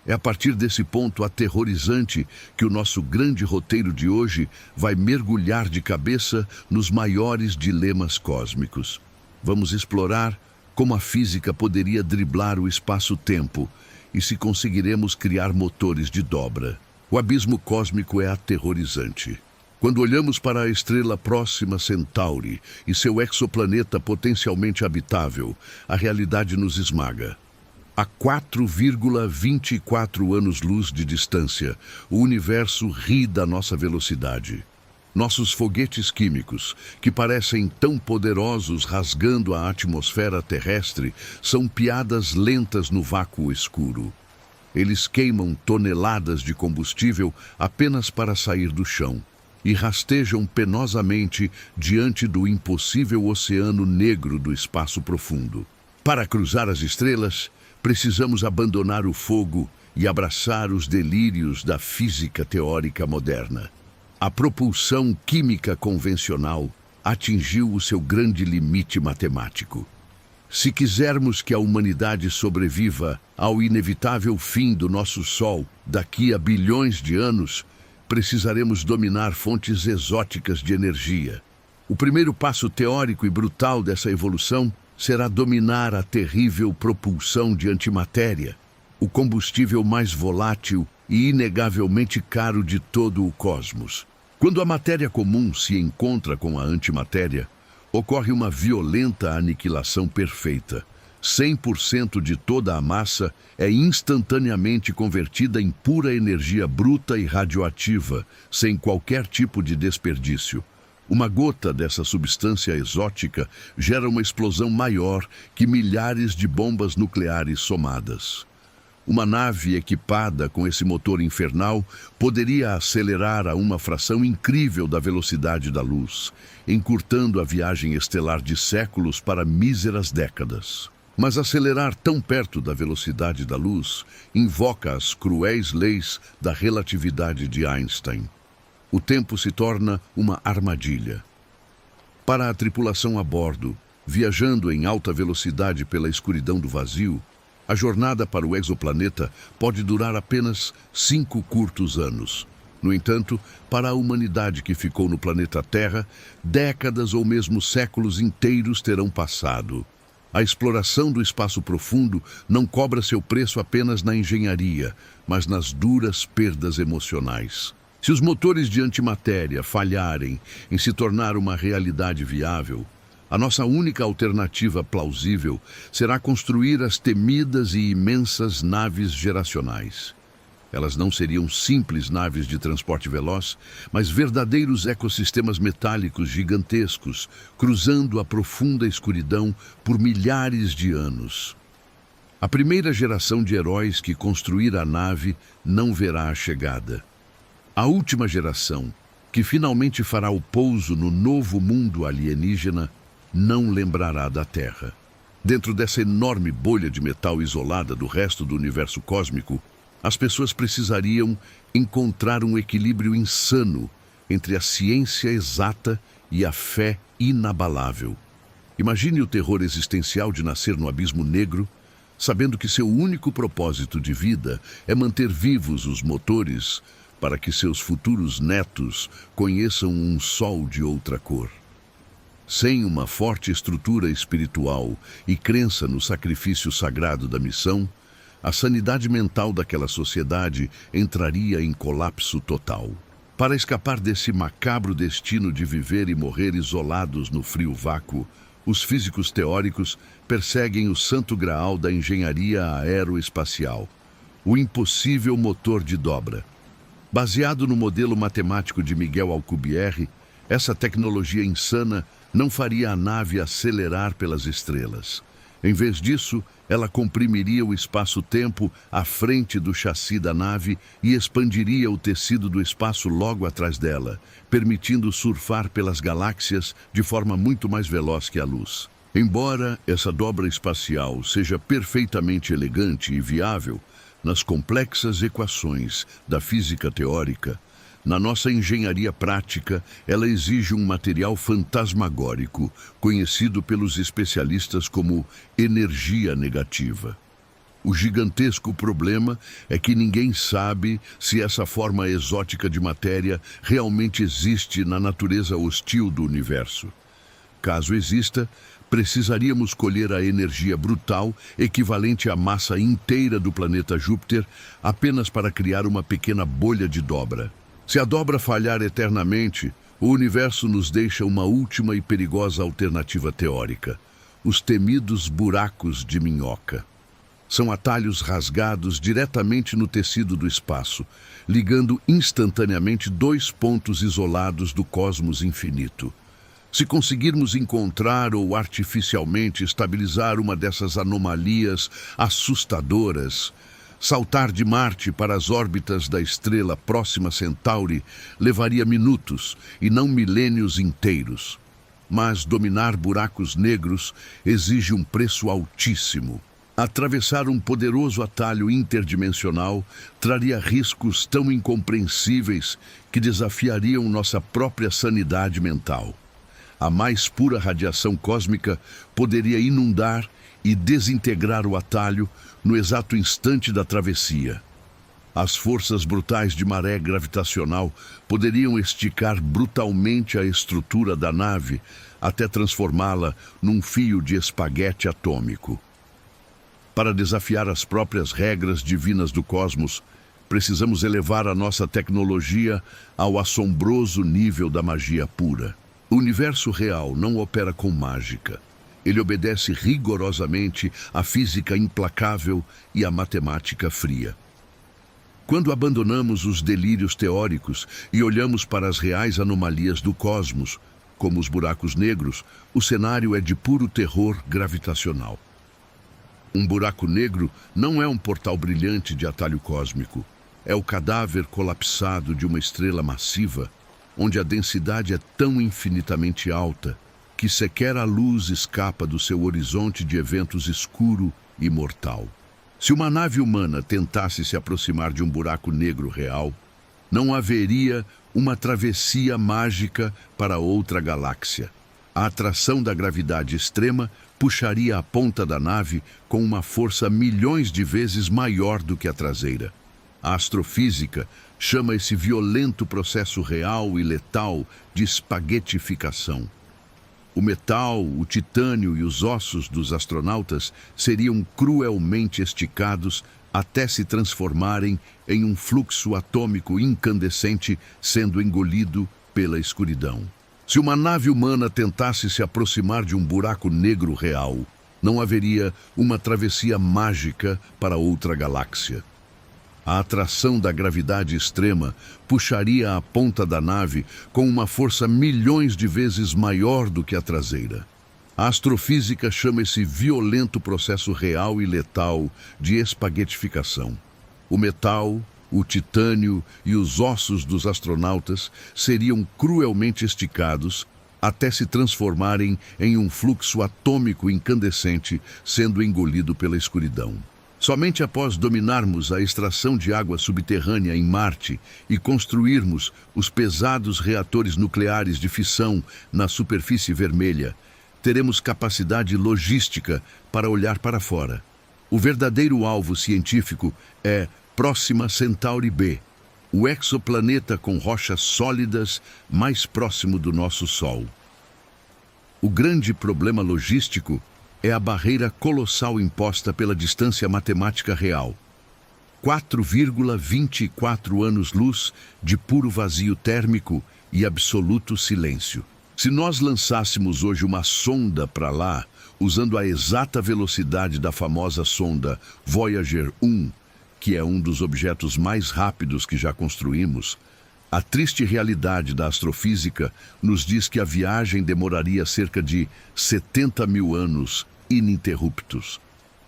É a partir desse ponto aterrorizante que o nosso grande roteiro de hoje vai mergulhar de cabeça nos maiores dilemas cósmicos. Vamos explorar como a física poderia driblar o espaço-tempo e se conseguiremos criar motores de dobra. O abismo cósmico é aterrorizante. Quando olhamos para a estrela Próxima Centauri e seu exoplaneta potencialmente habitável, a realidade nos esmaga. A 4,24 anos-luz de distância, o universo ri da nossa velocidade. Nossos foguetes químicos, que parecem tão poderosos rasgando a atmosfera terrestre, são piadas lentas no vácuo escuro. Eles queimam toneladas de combustível apenas para sair do chão e rastejam penosamente diante do impossível oceano negro do espaço profundo. Para cruzar as estrelas, precisamos abandonar o fogo e abraçar os delírios da física teórica moderna. A propulsão química convencional atingiu o seu grande limite matemático. Se quisermos que a humanidade sobreviva ao inevitável fim do nosso Sol daqui a bilhões de anos, precisaremos dominar fontes exóticas de energia. O primeiro passo teórico e brutal dessa evolução será dominar a terrível propulsão de antimatéria, o combustível mais volátil e inegavelmente caro de todo o cosmos. Quando a matéria comum se encontra com a antimatéria, ocorre uma violenta aniquilação perfeita. 100% de toda a massa é instantaneamente convertida em pura energia bruta e radioativa, sem qualquer tipo de desperdício. Uma gota dessa substância exótica gera uma explosão maior que milhares de bombas nucleares somadas. Uma nave equipada com esse motor infernal poderia acelerar a uma fração incrível da velocidade da luz, encurtando a viagem estelar de séculos para míseras décadas. Mas acelerar tão perto da velocidade da luz invoca as cruéis leis da relatividade de Einstein. O tempo se torna uma armadilha. Para a tripulação a bordo, viajando em alta velocidade pela escuridão do vazio, a jornada para o exoplaneta pode durar apenas 5 curtos anos. No entanto, para a humanidade que ficou no planeta Terra, décadas ou mesmo séculos inteiros terão passado. A exploração do espaço profundo não cobra seu preço apenas na engenharia, mas nas duras perdas emocionais. Se os motores de antimatéria falharem em se tornar uma realidade viável, a nossa única alternativa plausível será construir as temidas e imensas naves geracionais. Elas não seriam simples naves de transporte veloz, mas verdadeiros ecossistemas metálicos gigantescos, cruzando a profunda escuridão por milhares de anos. A primeira geração de heróis que construir a nave não verá a chegada. A última geração, que finalmente fará o pouso no novo mundo alienígena, não lembrará da Terra. Dentro dessa enorme bolha de metal isolada do resto do universo cósmico, as pessoas precisariam encontrar um equilíbrio insano entre a ciência exata e a fé inabalável. Imagine o terror existencial de nascer no abismo negro, sabendo que seu único propósito de vida é manter vivos os motores para que seus futuros netos conheçam um sol de outra cor. Sem uma forte estrutura espiritual e crença no sacrifício sagrado da missão, a sanidade mental daquela sociedade entraria em colapso total. Para escapar desse macabro destino de viver e morrer isolados no frio vácuo, os físicos teóricos perseguem o santo graal da engenharia aeroespacial, o impossível motor de dobra. Baseado no modelo matemático de Miguel Alcubierre, essa tecnologia insana não faria a nave acelerar pelas estrelas. Em vez disso, ela comprimiria o espaço-tempo à frente do chassi da nave e expandiria o tecido do espaço logo atrás dela, permitindo surfar pelas galáxias de forma muito mais veloz que a luz. Embora essa dobra espacial seja perfeitamente elegante e viável nas complexas equações da física teórica, na nossa engenharia prática, ela exige um material fantasmagórico, conhecido pelos especialistas como energia negativa. O gigantesco problema é que ninguém sabe se essa forma exótica de matéria realmente existe na natureza hostil do universo. Caso exista, precisaríamos colher a energia brutal equivalente à massa inteira do planeta Júpiter apenas para criar uma pequena bolha de dobra. Se a dobra falhar eternamente, o universo nos deixa uma última e perigosa alternativa teórica: os temidos buracos de minhoca. São atalhos rasgados diretamente no tecido do espaço, ligando instantaneamente dois pontos isolados do cosmos infinito. Se conseguirmos encontrar ou artificialmente estabilizar uma dessas anomalias assustadoras, saltar de Marte para as órbitas da estrela Próxima Centauri levaria minutos e não milênios inteiros. Mas dominar buracos negros exige um preço altíssimo. Atravessar um poderoso atalho interdimensional traria riscos tão incompreensíveis que desafiariam nossa própria sanidade mental. A mais pura radiação cósmica poderia inundar e desintegrar o atalho no exato instante da travessia. As forças brutais de maré gravitacional poderiam esticar brutalmente a estrutura da nave até transformá-la num fio de espaguete atômico. Para desafiar as próprias regras divinas do cosmos, precisamos elevar a nossa tecnologia ao assombroso nível da magia pura. O universo real não opera com mágica. Ele obedece rigorosamente à física implacável e à matemática fria. Quando abandonamos os delírios teóricos e olhamos para as reais anomalias do cosmos, como os buracos negros, o cenário é de puro terror gravitacional. Um buraco negro não é um portal brilhante de atalho cósmico. É o cadáver colapsado de uma estrela massiva, onde a densidade é tão infinitamente alta que sequer a luz escapa do seu horizonte de eventos escuro e mortal. Se uma nave humana tentasse se aproximar de um buraco negro real, não haveria uma travessia mágica para outra galáxia. A atração da gravidade extrema puxaria a ponta da nave com uma força milhões de vezes maior do que a traseira. A astrofísica chama esse violento processo real e letal de espaguetificação. O metal, o titânio e os ossos dos astronautas seriam cruelmente esticados até se transformarem em um fluxo atômico incandescente sendo engolido pela escuridão. Se uma nave humana tentasse se aproximar de um buraco negro real, não haveria uma travessia mágica para outra galáxia. A atração da gravidade extrema puxaria a ponta da nave com uma força milhões de vezes maior do que a traseira. A astrofísica chama esse violento processo real e letal de espaguetificação. O metal, o titânio e os ossos dos astronautas seriam cruelmente esticados até se transformarem em um fluxo atômico incandescente sendo engolido pela escuridão. Somente após dominarmos a extração de água subterrânea em Marte e construirmos os pesados reatores nucleares de fissão na superfície vermelha, teremos capacidade logística para olhar para fora. O verdadeiro alvo científico é Próxima Centauri B, o exoplaneta com rochas sólidas mais próximo do nosso Sol. O grande problema logístico é a barreira colossal imposta pela distância matemática real. 4,24 anos-luz de puro vazio térmico e absoluto silêncio. Se nós lançássemos hoje uma sonda para lá, usando a exata velocidade da famosa sonda Voyager 1, que é um dos objetos mais rápidos que já construímos, a triste realidade da astrofísica nos diz que a viagem demoraria cerca de 70 mil anos ininterruptos.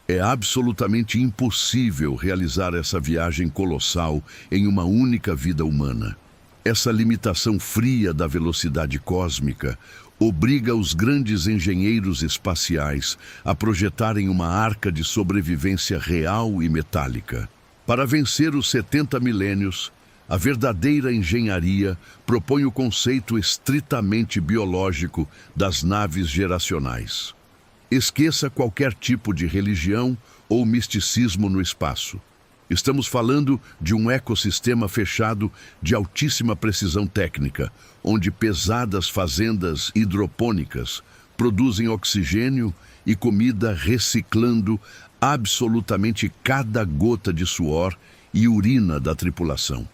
É absolutamente impossível realizar essa viagem colossal em uma única vida humana. Essa limitação fria da velocidade cósmica obriga os grandes engenheiros espaciais a projetarem uma arca de sobrevivência real e metálica. Para vencer os 70 milênios, a verdadeira engenharia propõe o conceito estritamente biológico das naves geracionais. Esqueça qualquer tipo de religião ou misticismo no espaço. Estamos falando de um ecossistema fechado de altíssima precisão técnica, onde pesadas fazendas hidropônicas produzem oxigênio e comida reciclando absolutamente cada gota de suor e urina da tripulação.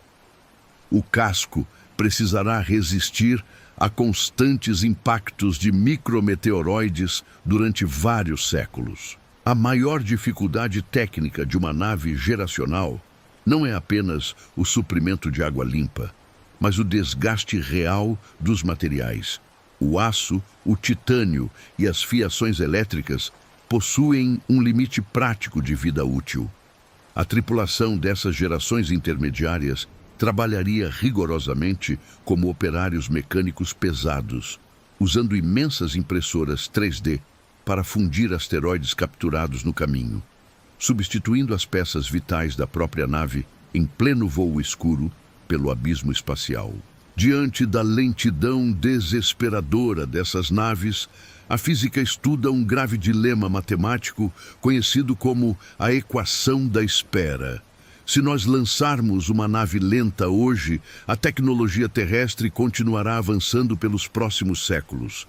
O casco precisará resistir a constantes impactos de micrometeoroides durante vários séculos. A maior dificuldade técnica de uma nave geracional não é apenas o suprimento de água limpa, mas o desgaste real dos materiais. O aço, o titânio e as fiações elétricas possuem um limite prático de vida útil. A tripulação dessas gerações intermediárias trabalharia rigorosamente como operários mecânicos pesados, usando imensas impressoras 3D para fundir asteroides capturados no caminho, substituindo as peças vitais da própria nave em pleno voo escuro pelo abismo espacial. Diante da lentidão desesperadora dessas naves, a física estuda um grave dilema matemático conhecido como a equação da espera. Se nós lançarmos uma nave lenta hoje, a tecnologia terrestre continuará avançando pelos próximos séculos.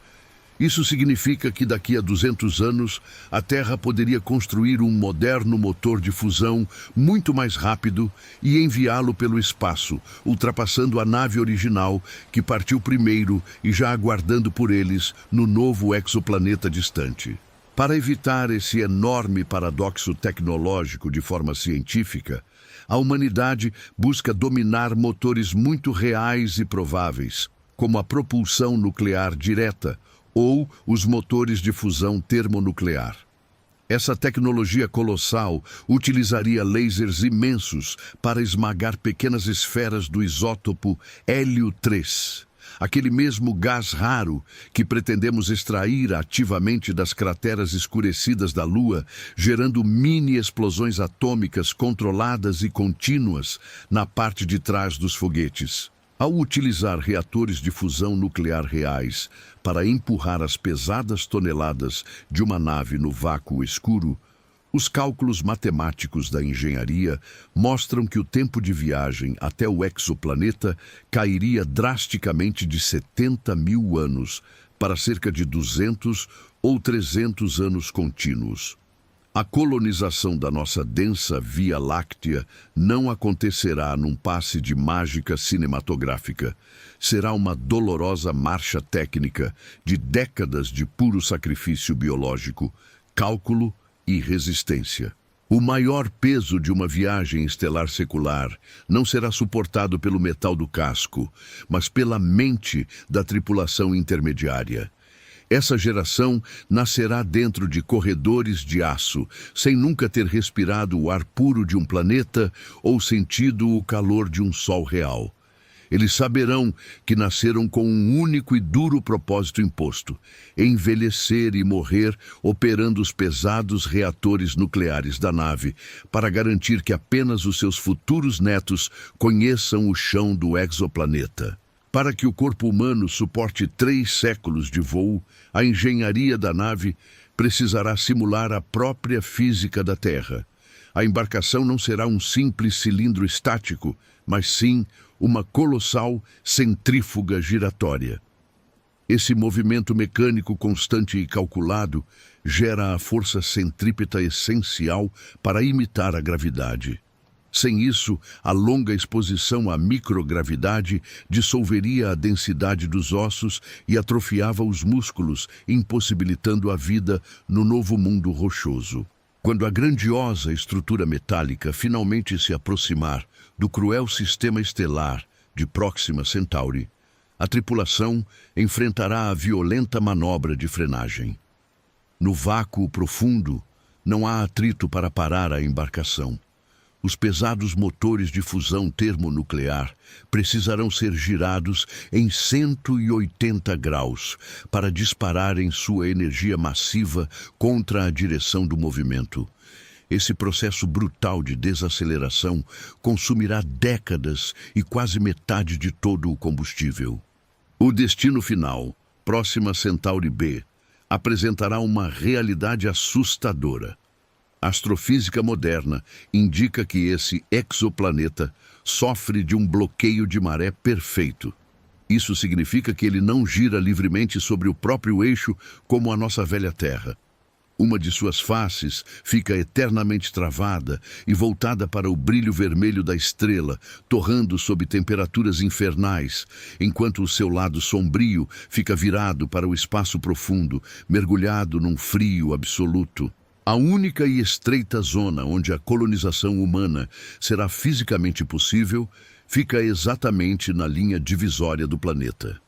Isso significa que daqui a 200 anos, a Terra poderia construir um moderno motor de fusão muito mais rápido e enviá-lo pelo espaço, ultrapassando a nave original que partiu primeiro e já aguardando por eles no novo exoplaneta distante. Para evitar esse enorme paradoxo tecnológico de forma científica, a humanidade busca dominar motores muito reais e prováveis, como a propulsão nuclear direta ou os motores de fusão termonuclear. Essa tecnologia colossal utilizaria lasers imensos para esmagar pequenas esferas do isótopo hélio 3, aquele mesmo gás raro que pretendemos extrair ativamente das crateras escurecidas da Lua, gerando mini-explosões atômicas controladas e contínuas na parte de trás dos foguetes. Ao utilizar reatores de fusão nuclear reais para empurrar as pesadas toneladas de uma nave no vácuo escuro, os cálculos matemáticos da engenharia mostram que o tempo de viagem até o exoplaneta cairia drasticamente de 70 mil anos para cerca de 200 ou 300 anos contínuos. A colonização da nossa densa Via Láctea não acontecerá num passe de mágica cinematográfica. Será uma dolorosa marcha técnica de décadas de puro sacrifício biológico, cálculo e resistência. O maior peso de uma viagem estelar secular não será suportado pelo metal do casco, mas pela mente da tripulação intermediária. Essa geração nascerá dentro de corredores de aço, sem nunca ter respirado o ar puro de um planeta ou sentido o calor de um sol real. Eles saberão que nasceram com um único e duro propósito imposto: envelhecer e morrer operando os pesados reatores nucleares da nave, para garantir que apenas os seus futuros netos conheçam o chão do exoplaneta. Para que o corpo humano suporte 3 séculos de voo, a engenharia da nave precisará simular a própria física da Terra. A embarcação não será um simples cilindro estático, mas sim uma colossal centrífuga giratória. Esse movimento mecânico constante e calculado gera a força centrípeta essencial para imitar a gravidade. Sem isso, a longa exposição à microgravidade dissolveria a densidade dos ossos e atrofiava os músculos, impossibilitando a vida no novo mundo rochoso. Quando a grandiosa estrutura metálica finalmente se aproximar do cruel sistema estelar de Próxima Centauri, a tripulação enfrentará a violenta manobra de frenagem. No vácuo profundo, não há atrito para parar a embarcação. Os pesados motores de fusão termonuclear precisarão ser girados em 180 graus para dispararem sua energia massiva contra a direção do movimento. Esse processo brutal de desaceleração consumirá décadas e quase metade de todo o combustível. O destino final, Próxima Centauri B, apresentará uma realidade assustadora. A astrofísica moderna indica que esse exoplaneta sofre de um bloqueio de maré perfeito. Isso significa que ele não gira livremente sobre o próprio eixo como a nossa velha Terra. Uma de suas faces fica eternamente travada e voltada para o brilho vermelho da estrela, torrando sob temperaturas infernais, enquanto o seu lado sombrio fica virado para o espaço profundo, mergulhado num frio absoluto. A única e estreita zona onde a colonização humana será fisicamente possível fica exatamente na linha divisória do planeta.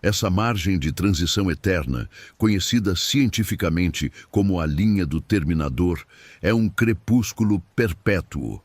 Essa margem de transição eterna, conhecida cientificamente como a linha do terminador, é um crepúsculo perpétuo.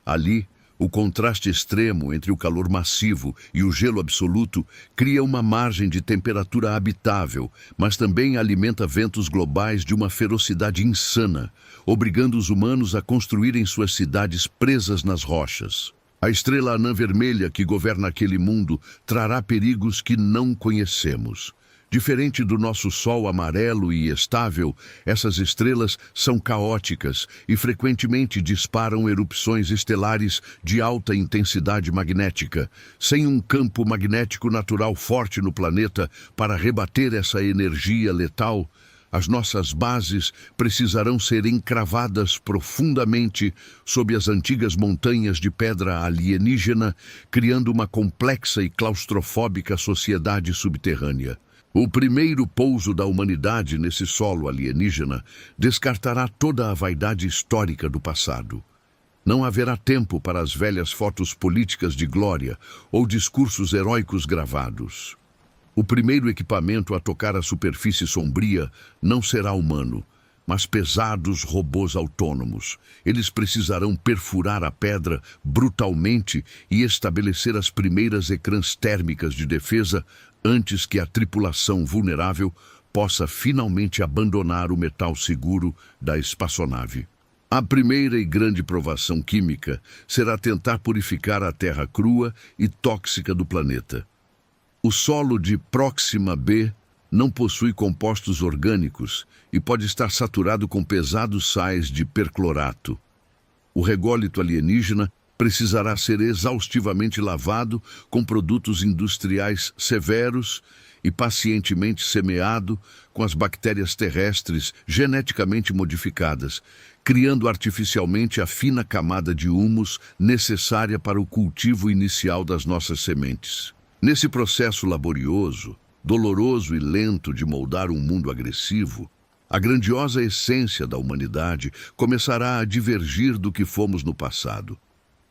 Ali, o contraste extremo entre o calor massivo e o gelo absoluto cria uma margem de temperatura habitável, mas também alimenta ventos globais de uma ferocidade insana, obrigando os humanos a construírem suas cidades presas nas rochas. A estrela anã vermelha que governa aquele mundo trará perigos que não conhecemos. Diferente do nosso Sol amarelo e estável, essas estrelas são caóticas e frequentemente disparam erupções estelares de alta intensidade magnética. Sem um campo magnético natural forte no planeta para rebater essa energia letal, as nossas bases precisarão ser encravadas profundamente sob as antigas montanhas de pedra alienígena, criando uma complexa e claustrofóbica sociedade subterrânea. O primeiro pouso da humanidade nesse solo alienígena descartará toda a vaidade histórica do passado. Não haverá tempo para as velhas fotos políticas de glória ou discursos heróicos gravados. O primeiro equipamento a tocar a superfície sombria não será humano, mas pesados robôs autônomos. Eles precisarão perfurar a pedra brutalmente e estabelecer as primeiras ecrãs térmicas de defesa antes que a tripulação vulnerável possa finalmente abandonar o metal seguro da espaçonave. A primeira e grande provação química será tentar purificar a terra crua e tóxica do planeta. O solo de Próxima B não possui compostos orgânicos e pode estar saturado com pesados sais de perclorato. O rególito alienígena precisará ser exaustivamente lavado com produtos industriais severos e pacientemente semeado com as bactérias terrestres geneticamente modificadas, criando artificialmente a fina camada de humus necessária para o cultivo inicial das nossas sementes. Nesse processo laborioso, doloroso e lento de moldar um mundo agressivo, A grandiosa essência da humanidade começará a divergir do que fomos no passado.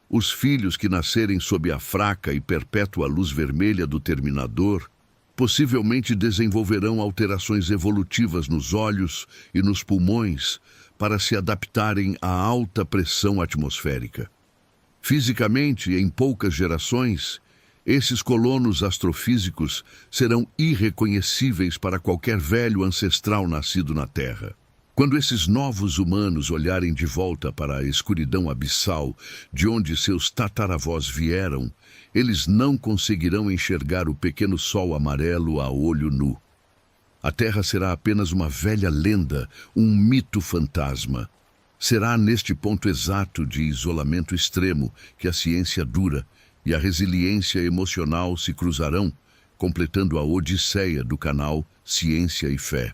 Os filhos que nascerem sob a fraca e perpétua luz vermelha do Terminador possivelmente desenvolverão alterações evolutivas nos olhos e nos pulmões para se adaptarem à alta pressão atmosférica. Fisicamente, em poucas gerações, esses colonos astrofísicos serão irreconhecíveis para qualquer velho ancestral nascido na Terra. Quando esses novos humanos olharem de volta para a escuridão abissal de onde seus tataravós vieram, eles não conseguirão enxergar o pequeno sol amarelo a olho nu. A Terra será apenas uma velha lenda, um mito fantasma. Será neste ponto exato de isolamento extremo que a ciência dura e a resiliência emocional se cruzarão, completando a odisseia do canal Ciência e Fé.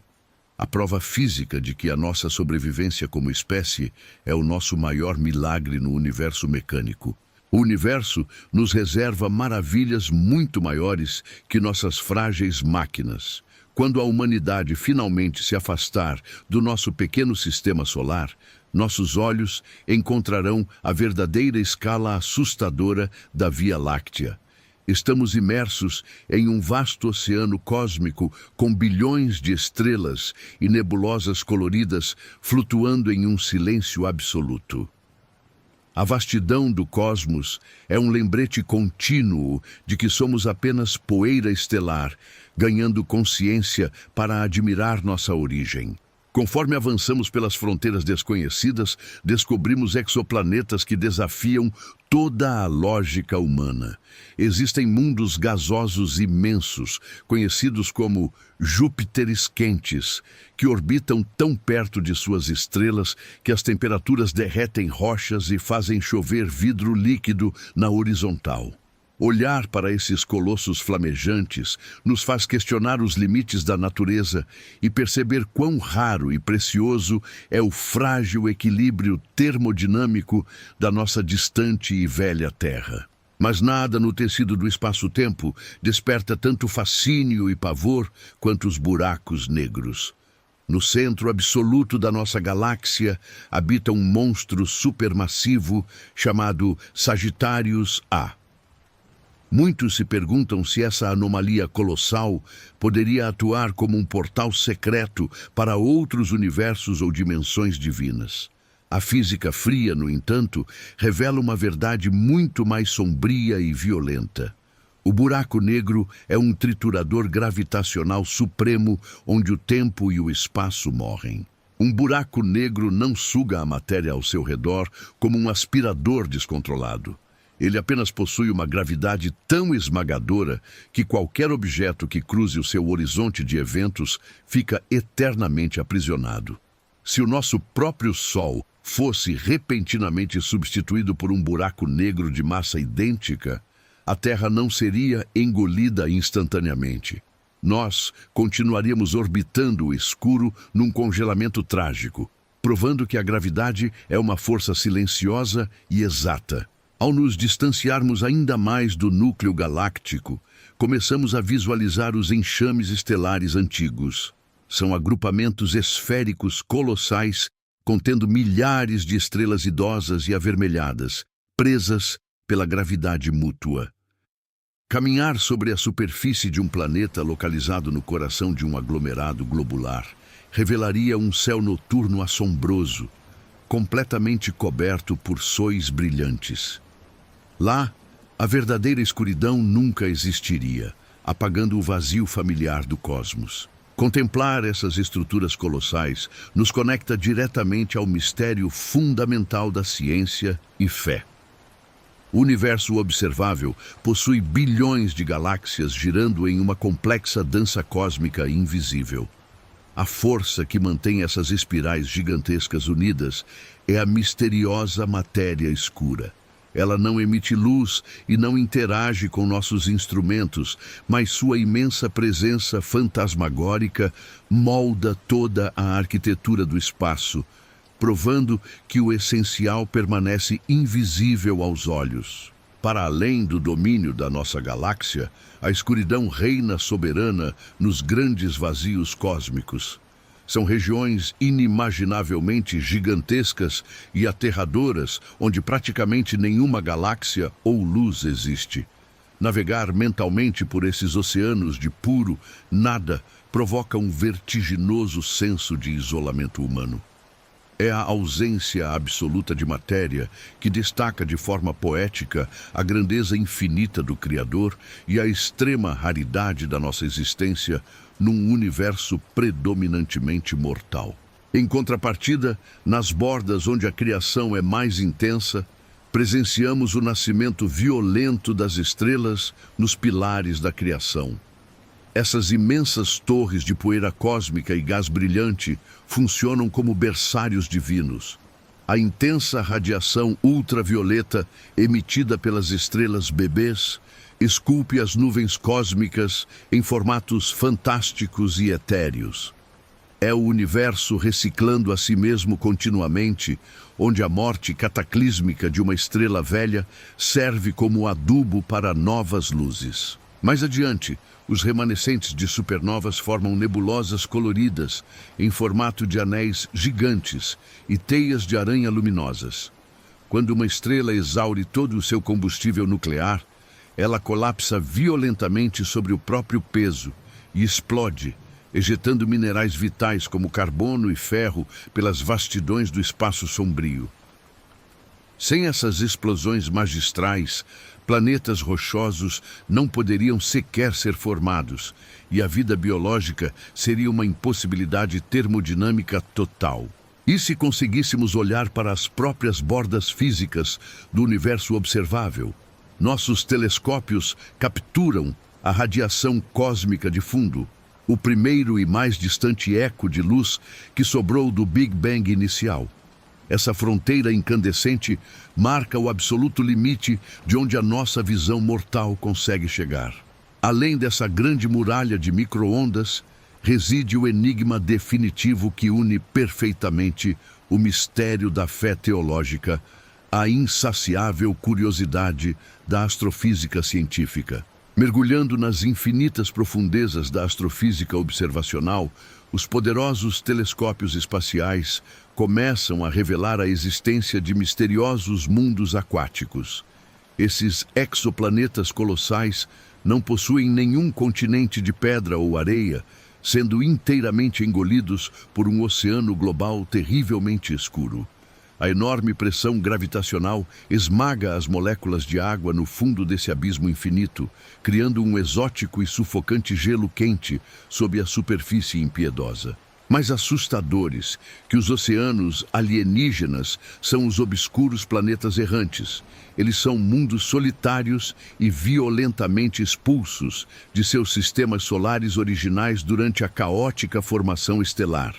A prova física de que a nossa sobrevivência como espécie é o nosso maior milagre no universo mecânico. O universo nos reserva maravilhas muito maiores que nossas frágeis máquinas. Quando a humanidade finalmente se afastar do nosso pequeno sistema solar, nossos olhos encontrarão a verdadeira escala assustadora da Via Láctea. Estamos imersos em um vasto oceano cósmico com bilhões de estrelas e nebulosas coloridas flutuando em um silêncio absoluto. A vastidão do cosmos é um lembrete contínuo de que somos apenas poeira estelar, ganhando consciência para admirar nossa origem. Conforme avançamos pelas fronteiras desconhecidas, descobrimos exoplanetas que desafiam toda a lógica humana. Existem mundos gasosos imensos, conhecidos como Júpiteres quentes, que orbitam tão perto de suas estrelas que as temperaturas derretem rochas e fazem chover vidro líquido na horizontal. Olhar para esses colossos flamejantes nos faz questionar os limites da natureza e perceber quão raro e precioso é o frágil equilíbrio termodinâmico da nossa distante e velha Terra. Mas nada no tecido do espaço-tempo desperta tanto fascínio e pavor quanto os buracos negros. No centro absoluto da nossa galáxia habita um monstro supermassivo chamado Sagittarius A. Muitos se perguntam se essa anomalia colossal poderia atuar como um portal secreto para outros universos ou dimensões divinas. A física fria, no entanto, revela uma verdade muito mais sombria e violenta. O buraco negro é um triturador gravitacional supremo onde o tempo e o espaço morrem. Um buraco negro não suga a matéria ao seu redor como um aspirador descontrolado. Ele apenas possui uma gravidade tão esmagadora que qualquer objeto que cruze o seu horizonte de eventos fica eternamente aprisionado. Se o nosso próprio Sol fosse repentinamente substituído por um buraco negro de massa idêntica, a Terra não seria engolida instantaneamente. Nós continuaríamos orbitando o escuro num congelamento trágico, provando que a gravidade é uma força silenciosa e exata. Ao nos distanciarmos ainda mais do núcleo galáctico, começamos a visualizar os enxames estelares antigos. São agrupamentos esféricos colossais, contendo milhares de estrelas idosas e avermelhadas, presas pela gravidade mútua. Caminhar sobre a superfície de um planeta localizado no coração de um aglomerado globular revelaria um céu noturno assombroso, completamente coberto por sóis brilhantes. Lá, a verdadeira escuridão nunca existiria, apagando o vazio familiar do cosmos. Contemplar essas estruturas colossais nos conecta diretamente ao mistério fundamental da ciência e fé. O universo observável possui bilhões de galáxias girando em uma complexa dança cósmica invisível. A força que mantém essas espirais gigantescas unidas é a misteriosa matéria escura. Ela não emite luz e não interage com nossos instrumentos, mas sua imensa presença fantasmagórica molda toda a arquitetura do espaço, provando que o essencial permanece invisível aos olhos. Para além do domínio da nossa galáxia, a escuridão reina soberana nos grandes vazios cósmicos. São regiões inimaginavelmente gigantescas e aterradoras, onde praticamente nenhuma galáxia ou luz existe. Navegar mentalmente por esses oceanos de puro nada provoca um vertiginoso senso de isolamento humano. É a ausência absoluta de matéria que destaca de forma poética a grandeza infinita do Criador e a extrema raridade da nossa existência num universo predominantemente mortal. Em contrapartida, nas bordas onde a criação é mais intensa, presenciamos o nascimento violento das estrelas nos pilares da criação. Essas imensas torres de poeira cósmica e gás brilhante funcionam como berçários divinos. A intensa radiação ultravioleta emitida pelas estrelas bebês esculpe as nuvens cósmicas em formatos fantásticos e etéreos. É o universo reciclando a si mesmo continuamente, onde a morte cataclísmica de uma estrela velha serve como adubo para novas luzes. Mais adiante, os remanescentes de supernovas formam nebulosas coloridas, em formato de anéis gigantes e teias de aranha luminosas. Quando uma estrela exaure todo o seu combustível nuclear, ela colapsa violentamente sobre o próprio peso e explode, ejetando minerais vitais como carbono e ferro pelas vastidões do espaço sombrio. Sem essas explosões magistrais, planetas rochosos não poderiam sequer ser formados, e a vida biológica seria uma impossibilidade termodinâmica total. E se conseguíssemos olhar para as próprias bordas físicas do universo observável? Nossos telescópios capturam a radiação cósmica de fundo, o primeiro e mais distante eco de luz que sobrou do Big Bang inicial. Essa fronteira incandescente marca o absoluto limite de onde a nossa visão mortal consegue chegar. Além dessa grande muralha de micro-ondas, reside o enigma definitivo que une perfeitamente o mistério da fé teológica à insaciável curiosidade da astrofísica científica. Mergulhando nas infinitas profundezas da astrofísica observacional, os poderosos telescópios espaciais começam a revelar a existência de misteriosos mundos aquáticos. Esses exoplanetas colossais não possuem nenhum continente de pedra ou areia, sendo inteiramente engolidos por um oceano global terrivelmente escuro. A enorme pressão gravitacional esmaga as moléculas de água no fundo desse abismo infinito, criando um exótico e sufocante gelo quente sob a superfície impiedosa. Mais assustadores que os oceanos alienígenas são os obscuros planetas errantes. Eles são mundos solitários e violentamente expulsos de seus sistemas solares originais durante a caótica formação estelar.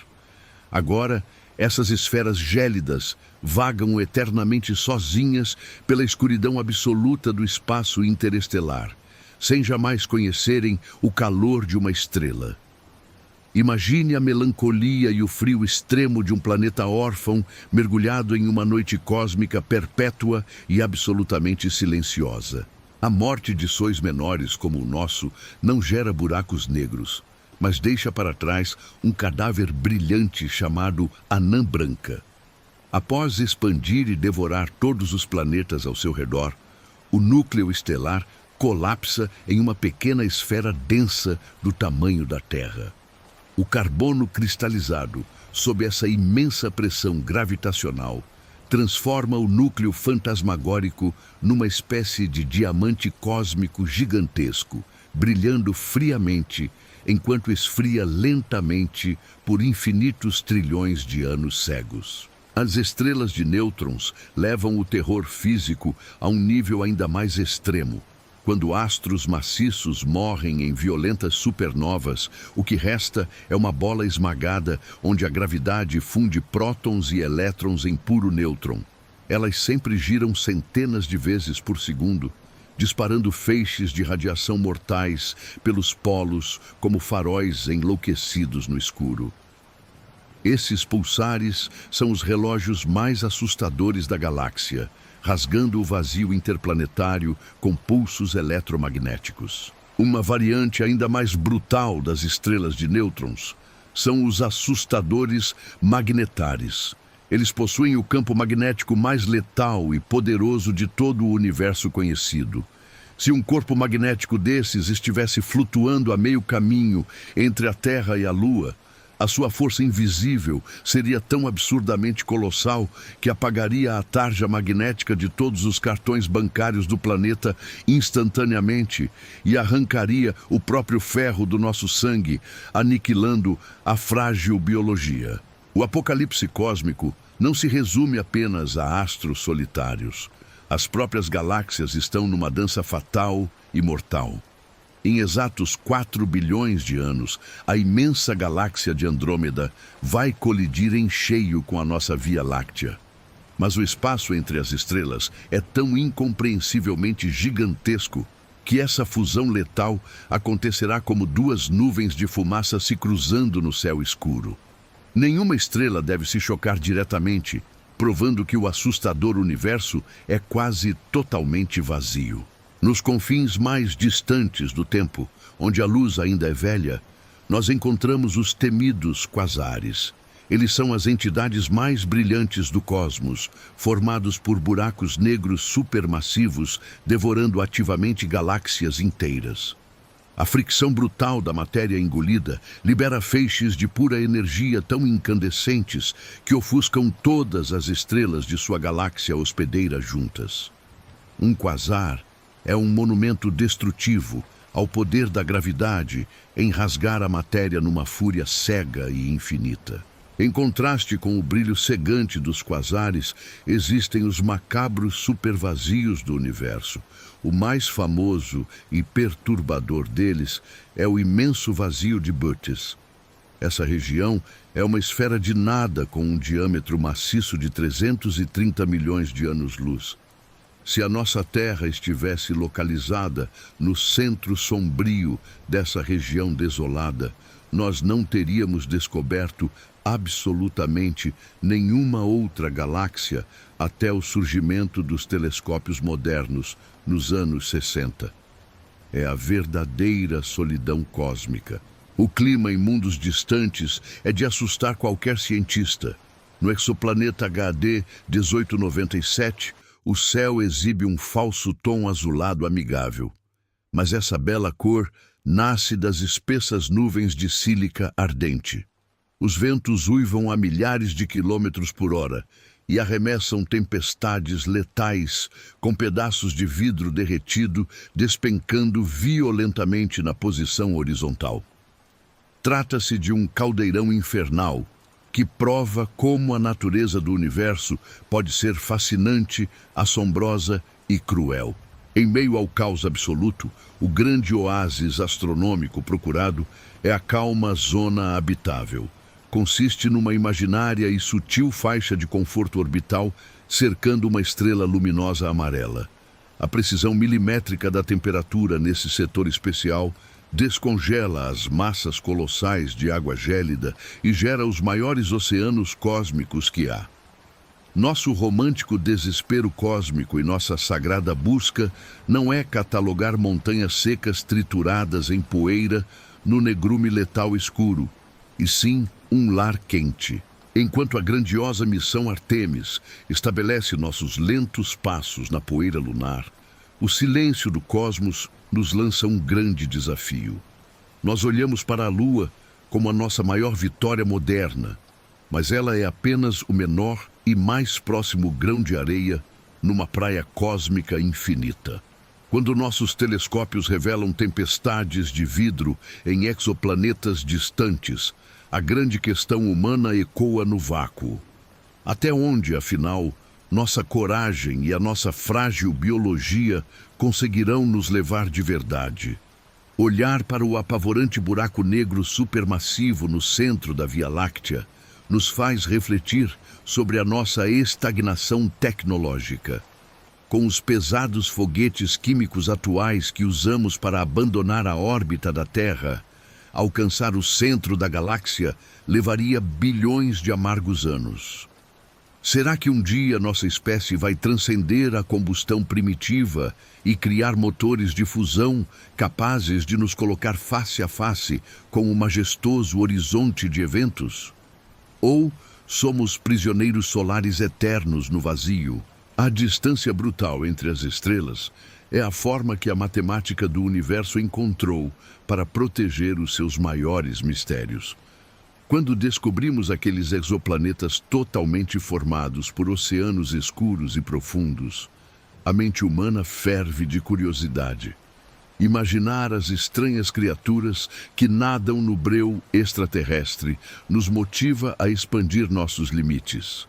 Agora, essas esferas gélidas vagam eternamente sozinhas pela escuridão absoluta do espaço interestelar, sem jamais conhecerem o calor de uma estrela. Imagine a melancolia e o frio extremo de um planeta órfão mergulhado em uma noite cósmica perpétua e absolutamente silenciosa. A morte de sóis menores como o nosso não gera buracos negros, mas deixa para trás um cadáver brilhante chamado anã branca. Após expandir e devorar todos os planetas ao seu redor, o núcleo estelar colapsa em uma pequena esfera densa do tamanho da Terra. O carbono cristalizado, sob essa imensa pressão gravitacional, transforma o núcleo fantasmagórico numa espécie de diamante cósmico gigantesco, brilhando friamente enquanto esfria lentamente por infinitos trilhões de anos cegos. As estrelas de nêutrons levam o terror físico a um nível ainda mais extremo. Quando astros maciços morrem em violentas supernovas, o que resta é uma bola esmagada onde a gravidade funde prótons e elétrons em puro nêutron. Elas sempre giram centenas de vezes por segundo, disparando feixes de radiação mortais pelos polos como faróis enlouquecidos no escuro. Esses pulsares são os relógios mais assustadores da galáxia, rasgando o vazio interplanetário com pulsos eletromagnéticos. Uma variante ainda mais brutal das estrelas de nêutrons, são os assustadores magnetares. Eles possuem o campo magnético mais letal e poderoso de todo o universo conhecido. Se um corpo magnético desses estivesse flutuando a meio caminho entre a Terra e a Lua, a sua força invisível seria tão absurdamente colossal que apagaria a tarja magnética de todos os cartões bancários do planeta instantaneamente e arrancaria o próprio ferro do nosso sangue, aniquilando a frágil biologia. O apocalipse cósmico não se resume apenas a astros solitários. As próprias galáxias estão numa dança fatal e mortal. Em exatos 4 bilhões de anos, a imensa galáxia de Andrômeda vai colidir em cheio com a nossa Via Láctea. Mas o espaço entre as estrelas é tão incompreensivelmente gigantesco que essa fusão letal acontecerá como 2 nuvens de fumaça se cruzando no céu escuro. Nenhuma estrela deve se chocar diretamente, provando que o assustador universo é quase totalmente vazio. Nos confins mais distantes do tempo, onde a luz ainda é velha, nós encontramos os temidos quasares. Eles são as entidades mais brilhantes do cosmos, formados por buracos negros supermassivos, devorando ativamente galáxias inteiras. A fricção brutal da matéria engolida libera feixes de pura energia tão incandescentes que ofuscam todas as estrelas de sua galáxia hospedeira juntas. Um quasar é um monumento destrutivo ao poder da gravidade em rasgar a matéria numa fúria cega e infinita. Em contraste com o brilho cegante dos quasares, existem os macabros supervazios do universo. O mais famoso e perturbador deles é o imenso vazio de Bootes. Essa região é uma esfera de nada com um diâmetro maciço de 330 milhões de anos-luz. Se a nossa Terra estivesse localizada no centro sombrio dessa região desolada, nós não teríamos descoberto absolutamente nenhuma outra galáxia até o surgimento dos telescópios modernos nos anos 60. É a verdadeira solidão cósmica. O clima em mundos distantes é de assustar qualquer cientista. No exoplaneta HD 1897, o céu exibe um falso tom azulado amigável. Mas essa bela cor nasce das espessas nuvens de sílica ardente. Os ventos uivam a milhares de quilômetros por hora e arremessam tempestades letais com pedaços de vidro derretido despencando violentamente na posição horizontal. Trata-se de um caldeirão infernal que prova como a natureza do universo pode ser fascinante, assombrosa e cruel. Em meio ao caos absoluto, o grande oásis astronômico procurado é a calma zona habitável. Consiste numa imaginária e sutil faixa de conforto orbital cercando uma estrela luminosa amarela. A precisão milimétrica da temperatura nesse setor especial descongela as massas colossais de água gélida e gera os maiores oceanos cósmicos que há. Nosso romântico desespero cósmico e nossa sagrada busca não é catalogar montanhas secas trituradas em poeira no negrume letal escuro, e sim um lar quente. Enquanto a grandiosa missão Artemis estabelece nossos lentos passos na poeira lunar, o silêncio do cosmos nos lança um grande desafio. Nós olhamos para a Lua como a nossa maior vitória moderna, mas ela é apenas o menor e mais próximo grão de areia numa praia cósmica infinita. Quando nossos telescópios revelam tempestades de vidro em exoplanetas distantes, a grande questão humana ecoa no vácuo. Até onde, afinal, nossa coragem e a nossa frágil biologia conseguirão nos levar de verdade? Olhar para o apavorante buraco negro supermassivo no centro da Via Láctea nos faz refletir sobre a nossa estagnação tecnológica. Com os pesados foguetes químicos atuais que usamos para abandonar a órbita da Terra, alcançar o centro da galáxia levaria bilhões de amargos anos. Será que um dia nossa espécie vai transcender a combustão primitiva e criar motores de fusão capazes de nos colocar face a face com o majestoso horizonte de eventos? Ou somos prisioneiros solares eternos no vazio? A distância brutal entre as estrelas é a forma que a matemática do universo encontrou para proteger os seus maiores mistérios. Quando descobrimos aqueles exoplanetas totalmente formados por oceanos escuros e profundos, a mente humana ferve de curiosidade. Imaginar as estranhas criaturas que nadam no breu extraterrestre nos motiva a expandir nossos limites.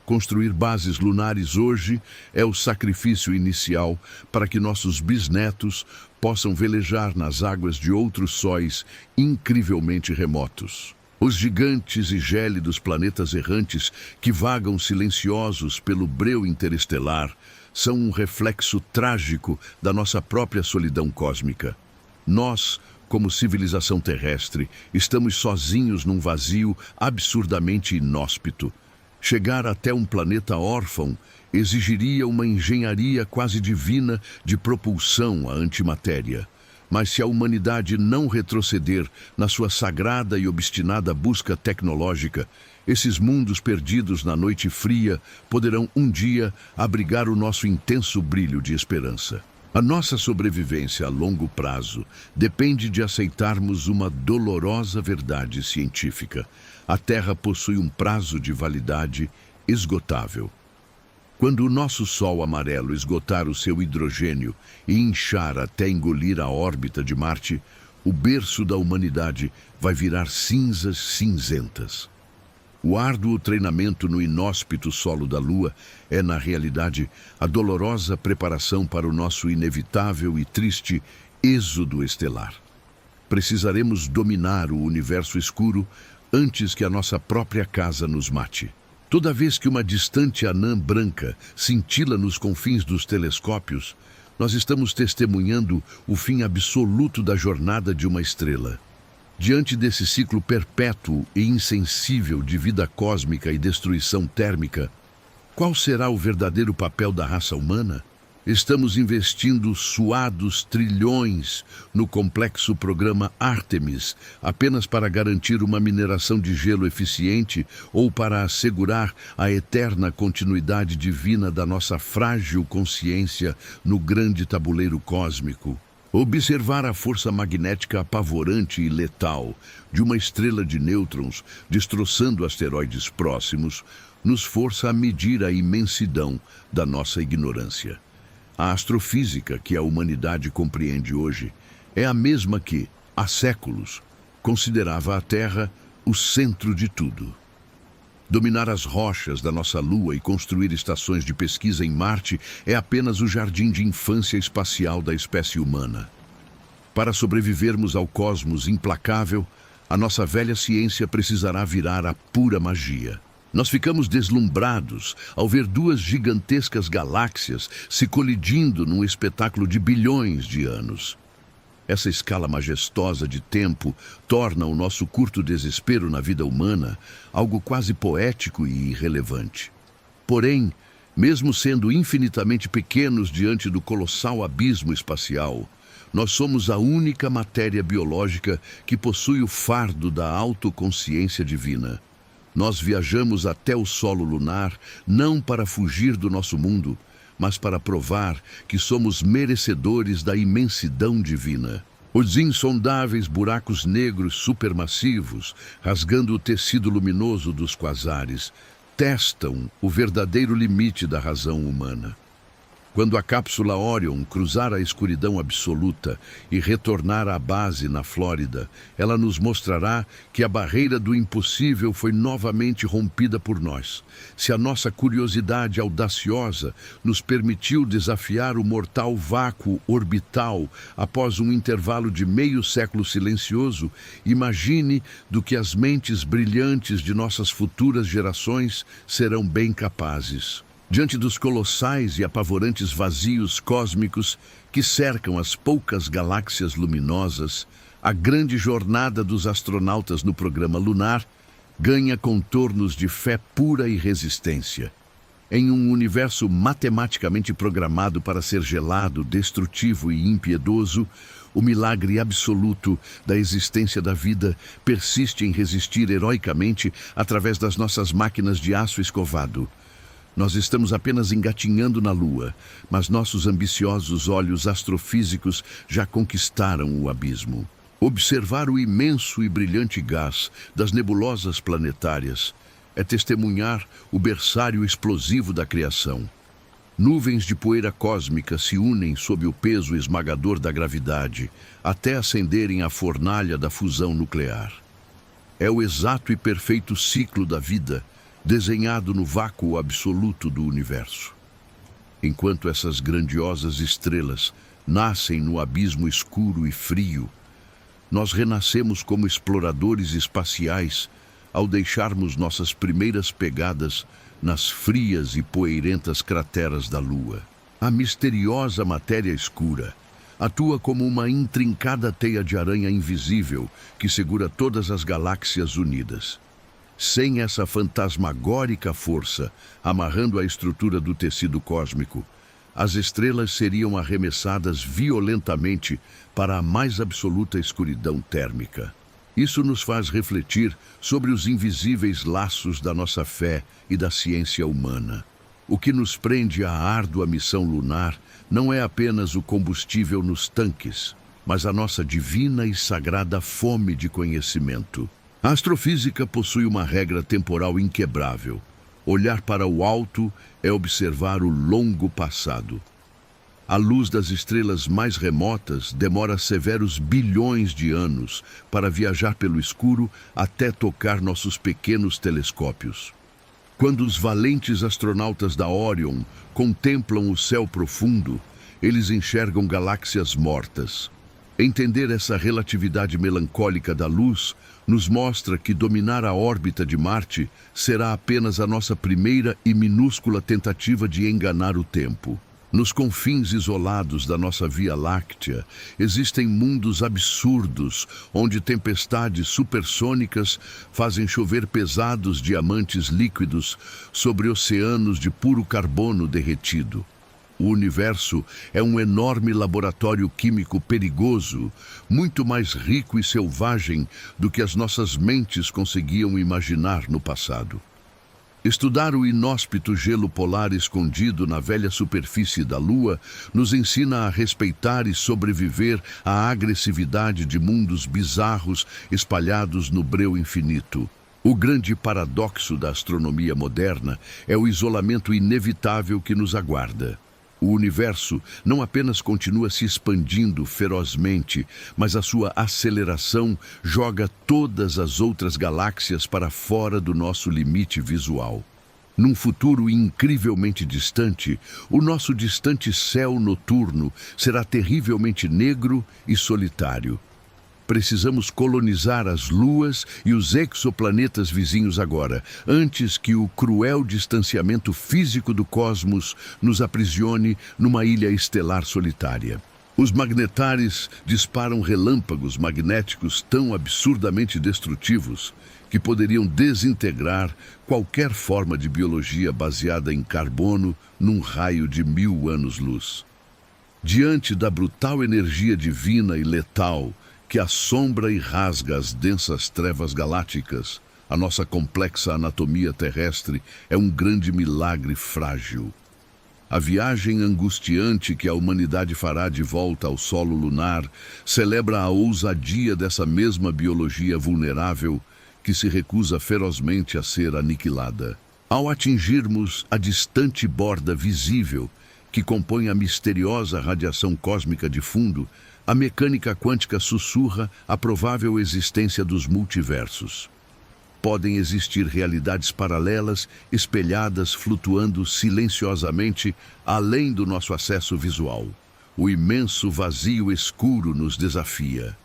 Construir bases lunares hoje é o sacrifício inicial para que nossos bisnetos possam velejar nas águas de outros sóis incrivelmente remotos. Os gigantes e gélidos planetas errantes que vagam silenciosos pelo breu interestelar são um reflexo trágico da nossa própria solidão cósmica. Nós, como civilização terrestre, estamos sozinhos num vazio absurdamente inóspito. Chegar até um planeta órfão exigiria uma engenharia quase divina de propulsão à antimatéria. Mas se a humanidade não retroceder na sua sagrada e obstinada busca tecnológica, esses mundos perdidos na noite fria poderão um dia abrigar o nosso intenso brilho de esperança. A nossa sobrevivência a longo prazo depende de aceitarmos uma dolorosa verdade científica. A Terra possui um prazo de validade esgotável. Quando o nosso Sol amarelo esgotar o seu hidrogênio e inchar até engolir a órbita de Marte, o berço da humanidade vai virar cinzas cinzentas. O árduo treinamento no inóspito solo da Lua é, na realidade, a dolorosa preparação para o nosso inevitável e triste êxodo estelar. Precisaremos dominar o universo escuro antes que a nossa própria casa nos mate. Toda vez que uma distante anã branca cintila nos confins dos telescópios, nós estamos testemunhando o fim absoluto da jornada de uma estrela. Diante desse ciclo perpétuo e insensível de vida cósmica e destruição térmica, qual será o verdadeiro papel da raça humana? Estamos investindo suados trilhões no complexo programa Artemis apenas para garantir uma mineração de gelo eficiente ou para assegurar a eterna continuidade divina da nossa frágil consciência no grande tabuleiro cósmico. Observar a força magnética apavorante e letal de uma estrela de nêutrons destroçando asteroides próximos nos força a medir a imensidão da nossa ignorância. A astrofísica que a humanidade compreende hoje é a mesma que, há séculos, considerava a Terra o centro de tudo. Dominar as rochas da nossa Lua e construir estações de pesquisa em Marte é apenas o jardim de infância espacial da espécie humana. Para sobrevivermos ao cosmos implacável, a nossa velha ciência precisará virar a pura magia. Nós ficamos deslumbrados ao ver duas gigantescas galáxias se colidindo num espetáculo de bilhões de anos. Essa escala majestosa de tempo torna o nosso curto desespero na vida humana algo quase poético e irrelevante. Porém, mesmo sendo infinitamente pequenos diante do colossal abismo espacial, nós somos a única matéria biológica que possui o fardo da autoconsciência divina. Nós viajamos até o solo lunar não para fugir do nosso mundo, mas para provar que somos merecedores da imensidão divina. Os insondáveis buracos negros supermassivos, rasgando o tecido luminoso dos quasares, testam o verdadeiro limite da razão humana. Quando a cápsula Orion cruzar a escuridão absoluta e retornar à base na Flórida, ela nos mostrará que a barreira do impossível foi novamente rompida por nós. Se a nossa curiosidade audaciosa nos permitiu desafiar o mortal vácuo orbital após um intervalo de meio século silencioso, imagine do que as mentes brilhantes de nossas futuras gerações serão bem capazes. Diante dos colossais e apavorantes vazios cósmicos que cercam as poucas galáxias luminosas, a grande jornada dos astronautas no programa lunar ganha contornos de fé pura e resistência. Em um universo matematicamente programado para ser gelado, destrutivo e impiedoso, o milagre absoluto da existência da vida persiste em resistir heroicamente através das nossas máquinas de aço escovado. Nós estamos apenas engatinhando na Lua, mas nossos ambiciosos olhos astrofísicos já conquistaram o abismo. Observar o imenso e brilhante gás das nebulosas planetárias é testemunhar o berçário explosivo da criação. Nuvens de poeira cósmica se unem sob o peso esmagador da gravidade, até acenderem a fornalha da fusão nuclear. É o exato e perfeito ciclo da vida, desenhado no vácuo absoluto do universo. Enquanto essas grandiosas estrelas nascem no abismo escuro e frio, nós renascemos como exploradores espaciais ao deixarmos nossas primeiras pegadas nas frias e poeirentas crateras da Lua. A misteriosa matéria escura atua como uma intrincada teia de aranha invisível que segura todas as galáxias unidas. Sem essa fantasmagórica força amarrando a estrutura do tecido cósmico, as estrelas seriam arremessadas violentamente para a mais absoluta escuridão térmica. Isso nos faz refletir sobre os invisíveis laços da nossa fé e da ciência humana. O que nos prende à árdua missão lunar não é apenas o combustível nos tanques, mas a nossa divina e sagrada fome de conhecimento. A astrofísica possui uma regra temporal inquebrável. Olhar para o alto é observar o longo passado. A luz das estrelas mais remotas demora severos bilhões de anos para viajar pelo escuro até tocar nossos pequenos telescópios. Quando os valentes astronautas da Orion contemplam o céu profundo, eles enxergam galáxias mortas. Entender essa relatividade melancólica da luz nos mostra que dominar a órbita de Marte será apenas a nossa primeira e minúscula tentativa de enganar o tempo. Nos confins isolados da nossa Via Láctea, existem mundos absurdos, onde tempestades supersônicas fazem chover pesados diamantes líquidos sobre oceanos de puro carbono derretido. O universo é um enorme laboratório químico perigoso, muito mais rico e selvagem do que as nossas mentes conseguiam imaginar no passado. Estudar o inóspito gelo polar escondido na velha superfície da Lua nos ensina a respeitar e sobreviver à agressividade de mundos bizarros espalhados no breu infinito. O grande paradoxo da astronomia moderna é o isolamento inevitável que nos aguarda. O universo não apenas continua se expandindo ferozmente, mas a sua aceleração joga todas as outras galáxias para fora do nosso limite visual. Num futuro incrivelmente distante, o nosso distante céu noturno será terrivelmente negro e solitário. Precisamos colonizar as luas e os exoplanetas vizinhos agora, antes que o cruel distanciamento físico do cosmos nos aprisione numa ilha estelar solitária. Os magnetares disparam relâmpagos magnéticos tão absurdamente destrutivos que poderiam desintegrar qualquer forma de biologia baseada em carbono num raio de 1000 anos-luz. Diante da brutal energia divina e letal que assombra e rasga as densas trevas galácticas, a nossa complexa anatomia terrestre é um grande milagre frágil. A viagem angustiante que a humanidade fará de volta ao solo lunar celebra a ousadia dessa mesma biologia vulnerável que se recusa ferozmente a ser aniquilada. Ao atingirmos a distante borda visível que compõe a misteriosa radiação cósmica de fundo, a mecânica quântica sussurra a provável existência dos multiversos. Podem existir realidades paralelas, espelhadas, flutuando silenciosamente além do nosso acesso visual. O imenso vazio escuro nos desafia.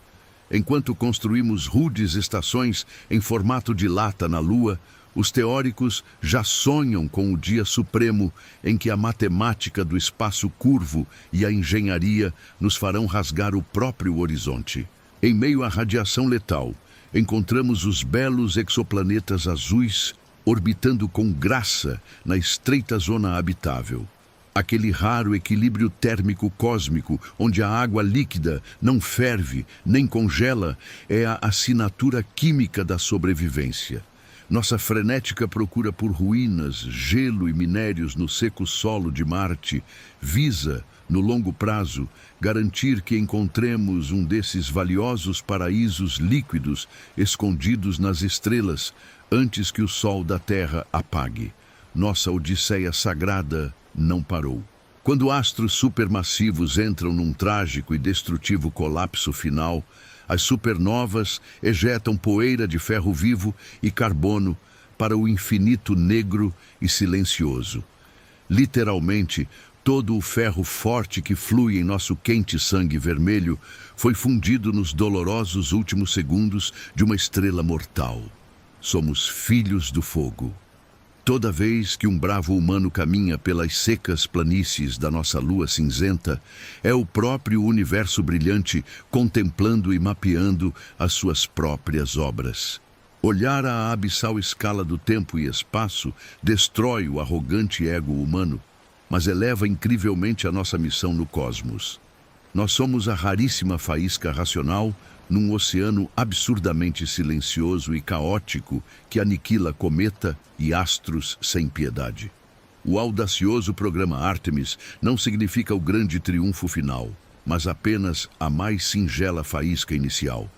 Enquanto construímos rudes estações em formato de lata na Lua, os teóricos já sonham com o dia supremo em que a matemática do espaço curvo e a engenharia nos farão rasgar o próprio horizonte. Em meio à radiação letal, encontramos os belos exoplanetas azuis orbitando com graça na estreita zona habitável. Aquele raro equilíbrio térmico cósmico, onde a água líquida não ferve nem congela, é a assinatura química da sobrevivência. Nossa frenética procura por ruínas, gelo e minérios no seco solo de Marte visa, no longo prazo, garantir que encontremos um desses valiosos paraísos líquidos escondidos nas estrelas antes que o sol da Terra apague. Nossa odisseia sagrada não parou. Quando astros supermassivos entram num trágico e destrutivo colapso final, as supernovas ejetam poeira de ferro vivo e carbono para o infinito negro e silencioso. Literalmente, todo o ferro forte que flui em nosso quente sangue vermelho foi fundido nos dolorosos últimos segundos de uma estrela mortal. Somos filhos do fogo. Toda vez que um bravo humano caminha pelas secas planícies da nossa lua cinzenta, é o próprio universo brilhante contemplando e mapeando as suas próprias obras. Olhar a abissal escala do tempo e espaço destrói o arrogante ego humano, mas eleva incrivelmente a nossa missão no cosmos. Nós somos a raríssima faísca racional num oceano absurdamente silencioso e caótico que aniquila cometa e astros sem piedade. O audacioso programa Artemis não significa o grande triunfo final, mas apenas a mais singela faísca inicial.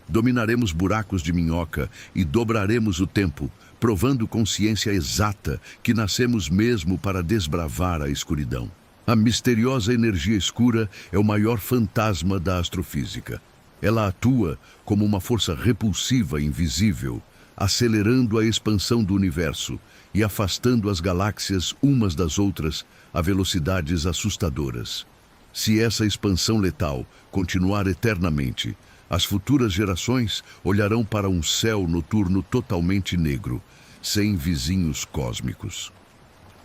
Dominaremos buracos de minhoca e dobraremos o tempo, provando consciência exata que nascemos mesmo para desbravar a escuridão. A misteriosa energia escura é o maior fantasma da astrofísica. Ela atua como uma força repulsiva invisível, acelerando a expansão do universo e afastando as galáxias umas das outras a velocidades assustadoras. Se essa expansão letal continuar eternamente, as futuras gerações olharão para um céu noturno totalmente negro, sem vizinhos cósmicos.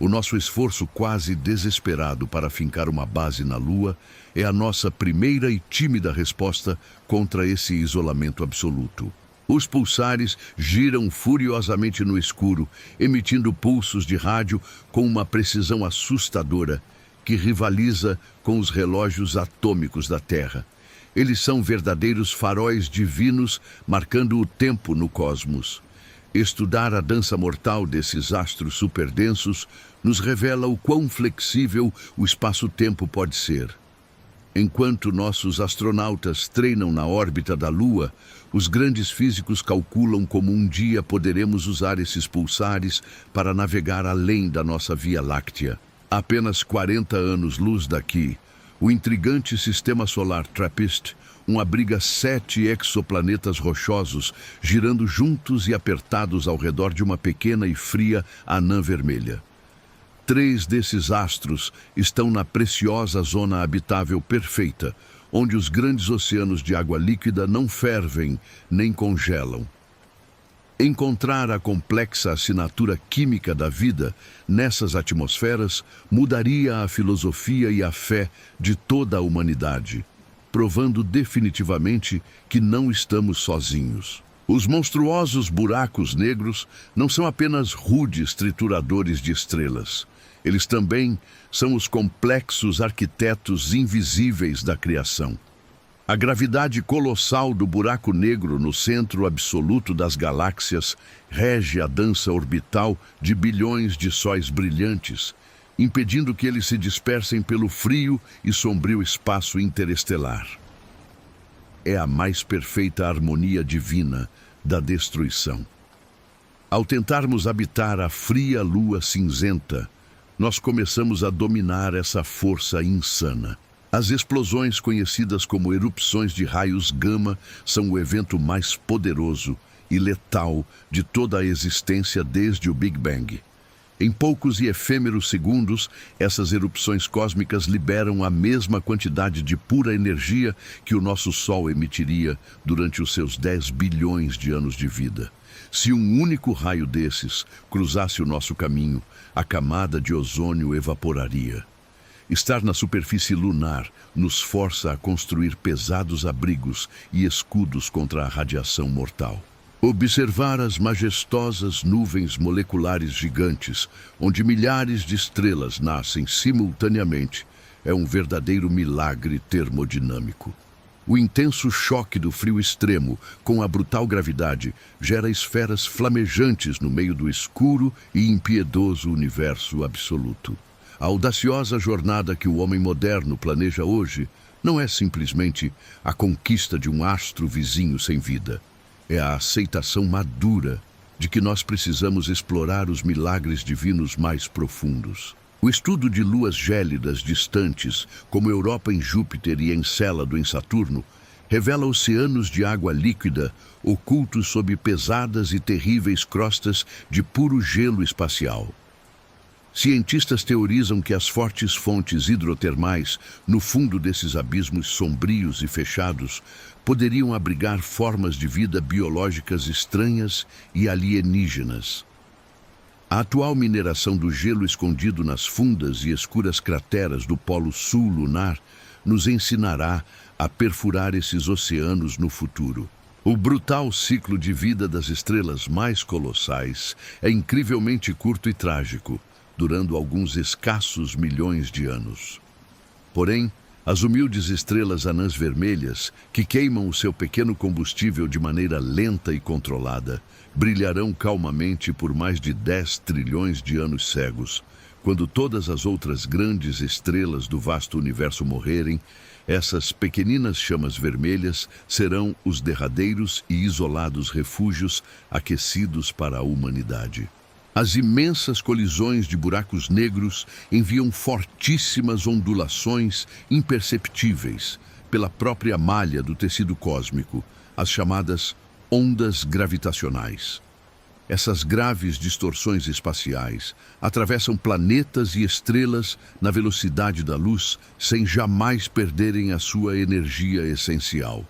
O nosso esforço quase desesperado para fincar uma base na Lua é a nossa primeira e tímida resposta contra esse isolamento absoluto. Os pulsares giram furiosamente no escuro, emitindo pulsos de rádio com uma precisão assustadora que rivaliza com os relógios atômicos da Terra. Eles são verdadeiros faróis divinos marcando o tempo no cosmos. Estudar a dança mortal desses astros superdensos nos revela o quão flexível o espaço-tempo pode ser. Enquanto nossos astronautas treinam na órbita da Lua, os grandes físicos calculam como um dia poderemos usar esses pulsares para navegar além da nossa Via Láctea. A apenas 40 anos-luz daqui, o intrigante sistema solar TRAPPIST abriga 7 exoplanetas rochosos, girando juntos e apertados ao redor de uma pequena e fria anã vermelha. 3 desses astros estão na preciosa zona habitável perfeita, onde os grandes oceanos de água líquida não fervem nem congelam. Encontrar a complexa assinatura química da vida nessas atmosferas mudaria a filosofia e a fé de toda a humanidade, provando definitivamente que não estamos sozinhos. Os monstruosos buracos negros não são apenas rudes trituradores de estrelas. Eles também são os complexos arquitetos invisíveis da criação. A gravidade colossal do buraco negro no centro absoluto das galáxias rege a dança orbital de bilhões de sóis brilhantes, impedindo que eles se dispersem pelo frio e sombrio espaço interestelar. É a mais perfeita harmonia divina da destruição. Ao tentarmos habitar a fria lua cinzenta, nós começamos a dominar essa força insana. As explosões conhecidas como erupções de raios gama são o evento mais poderoso e letal de toda a existência desde o Big Bang. Em poucos e efêmeros segundos, essas erupções cósmicas liberam a mesma quantidade de pura energia que o nosso Sol emitiria durante os seus 10 bilhões de anos de vida. Se um único raio desses cruzasse o nosso caminho, a camada de ozônio evaporaria. Estar na superfície lunar nos força a construir pesados abrigos e escudos contra a radiação mortal. Observar as majestosas nuvens moleculares gigantes, onde milhares de estrelas nascem simultaneamente, é um verdadeiro milagre termodinâmico. O intenso choque do frio extremo com a brutal gravidade gera esferas flamejantes no meio do escuro e impiedoso universo absoluto. A audaciosa jornada que o homem moderno planeja hoje não é simplesmente a conquista de um astro vizinho sem vida. É a aceitação madura de que nós precisamos explorar os milagres divinos mais profundos. O estudo de luas gélidas distantes, como Europa em Júpiter e Encélado em Saturno, revela oceanos de água líquida ocultos sob pesadas e terríveis crostas de puro gelo espacial. Cientistas teorizam que as fortes fontes hidrotermais no fundo desses abismos sombrios e fechados poderiam abrigar formas de vida biológicas estranhas e alienígenas. A atual mineração do gelo escondido nas fundas e escuras crateras do Polo Sul lunar nos ensinará a perfurar esses oceanos no futuro. O brutal ciclo de vida das estrelas mais colossais é incrivelmente curto e trágico, durando alguns escassos milhões de anos. Porém, as humildes estrelas anãs vermelhas, que queimam o seu pequeno combustível de maneira lenta e controlada, brilharão calmamente por mais de 10 trilhões de anos cegos. Quando todas as outras grandes estrelas do vasto universo morrerem, essas pequeninas chamas vermelhas serão os derradeiros e isolados refúgios aquecidos para a humanidade. As imensas colisões de buracos negros enviam fortíssimas ondulações imperceptíveis pela própria malha do tecido cósmico, as chamadas ondas gravitacionais. Essas graves distorções espaciais atravessam planetas e estrelas na velocidade da luz sem jamais perderem a sua energia essencial.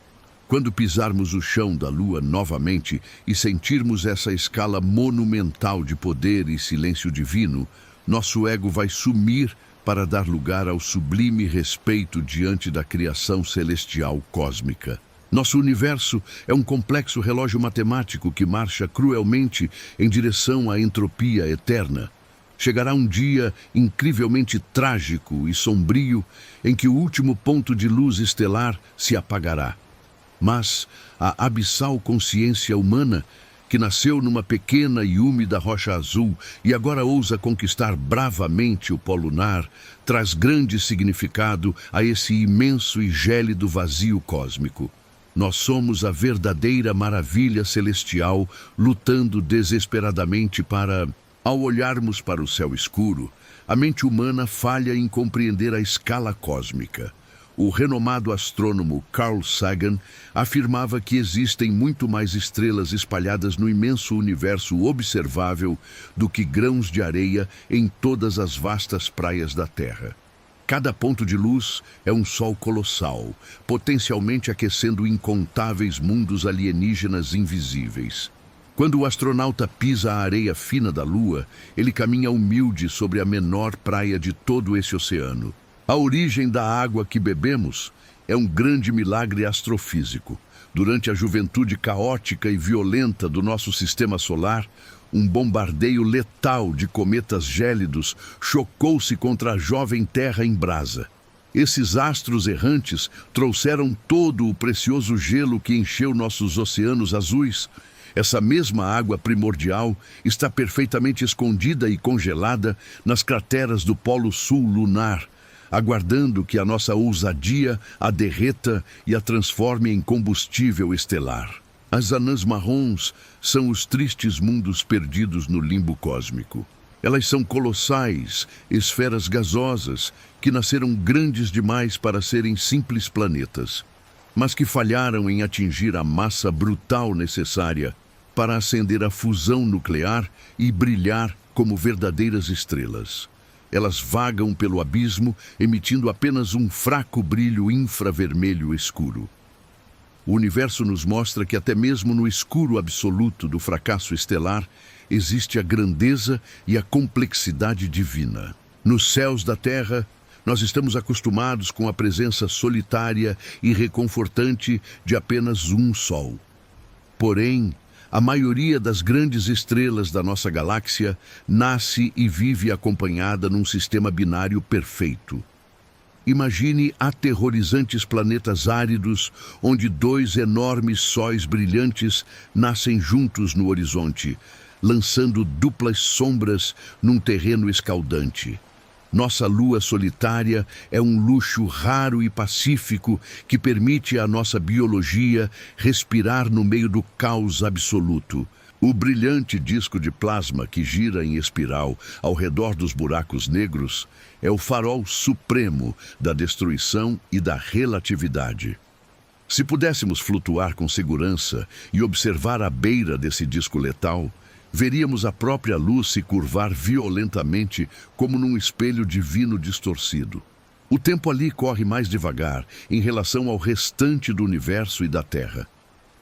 Quando pisarmos o chão da Lua novamente e sentirmos essa escala monumental de poder e silêncio divino, nosso ego vai sumir para dar lugar ao sublime respeito diante da criação celestial cósmica. Nosso universo é um complexo relógio matemático que marcha cruelmente em direção à entropia eterna. Chegará um dia incrivelmente trágico e sombrio em que o último ponto de luz estelar se apagará. Mas a abissal consciência humana, que nasceu numa pequena e úmida rocha azul e agora ousa conquistar bravamente o polo lunar, traz grande significado a esse imenso e gélido vazio cósmico. Nós somos a verdadeira maravilha celestial, lutando desesperadamente para... Ao olharmos para o céu escuro, a mente humana falha em compreender a escala cósmica. O renomado astrônomo Carl Sagan afirmava que existem muito mais estrelas espalhadas no imenso universo observável do que grãos de areia em todas as vastas praias da Terra. Cada ponto de luz é um sol colossal, potencialmente aquecendo incontáveis mundos alienígenas invisíveis. Quando o astronauta pisa a areia fina da Lua, ele caminha humilde sobre a menor praia de todo esse oceano. A origem da água que bebemos é um grande milagre astrofísico. Durante a juventude caótica e violenta do nosso sistema solar, um bombardeio letal de cometas gélidos chocou-se contra a jovem Terra em brasa. Esses astros errantes trouxeram todo o precioso gelo que encheu nossos oceanos azuis. Essa mesma água primordial está perfeitamente escondida e congelada nas crateras do Polo Sul lunar, aguardando que a nossa ousadia a derreta e a transforme em combustível estelar. As anãs marrons são os tristes mundos perdidos no limbo cósmico. Elas são colossais, esferas gasosas, que nasceram grandes demais para serem simples planetas, mas que falharam em atingir a massa brutal necessária para acender a fusão nuclear e brilhar como verdadeiras estrelas. Elas vagam pelo abismo, emitindo apenas um fraco brilho infravermelho escuro. O universo nos mostra que até mesmo no escuro absoluto do fracasso estelar existe a grandeza e a complexidade divina. Nos céus da Terra, Nós estamos acostumados com a presença solitária e reconfortante de apenas um Sol. Porém, a maioria das grandes estrelas da nossa galáxia nasce e vive acompanhada num sistema binário perfeito. Imagine aterrorizantes planetas áridos, onde dois enormes sóis brilhantes nascem juntos no horizonte, lançando duplas sombras num terreno escaldante. Nossa lua solitária é um luxo raro e pacífico que permite à nossa biologia respirar no meio do caos absoluto. O brilhante disco de plasma que gira em espiral ao redor dos buracos negros é o farol supremo da destruição e da relatividade. Se pudéssemos flutuar com segurança e observar a beira desse disco letal, veríamos a própria luz se curvar violentamente como num espelho divino distorcido. O tempo ali corre mais devagar em relação ao restante do universo e da Terra.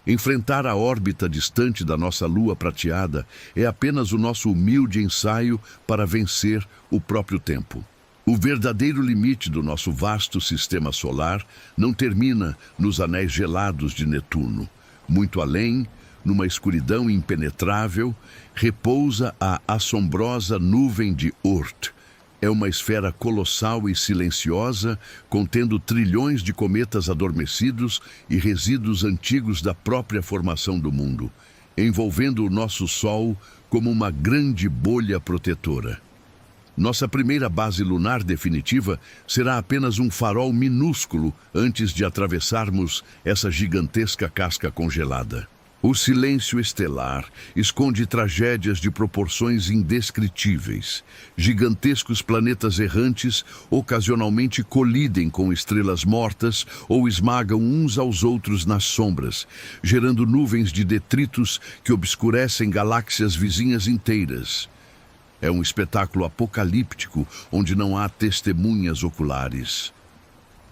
Enfrentar a órbita distante da nossa lua prateada é apenas o nosso humilde ensaio para vencer o próprio tempo. O verdadeiro limite do nosso vasto sistema solar não termina nos anéis gelados de Netuno. Muito além, numa escuridão impenetrável, repousa a assombrosa nuvem de Oort. É uma esfera colossal e silenciosa, contendo trilhões de cometas adormecidos e resíduos antigos da própria formação do mundo, envolvendo o nosso Sol como uma grande bolha protetora. Nossa primeira base lunar definitiva será apenas um farol minúsculo antes de atravessarmos essa gigantesca casca congelada. O silêncio estelar esconde tragédias de proporções indescritíveis. Gigantescos planetas errantes ocasionalmente colidem com estrelas mortas ou esmagam uns aos outros nas sombras, gerando nuvens de detritos que obscurecem galáxias vizinhas inteiras. É um espetáculo apocalíptico onde não há testemunhas oculares.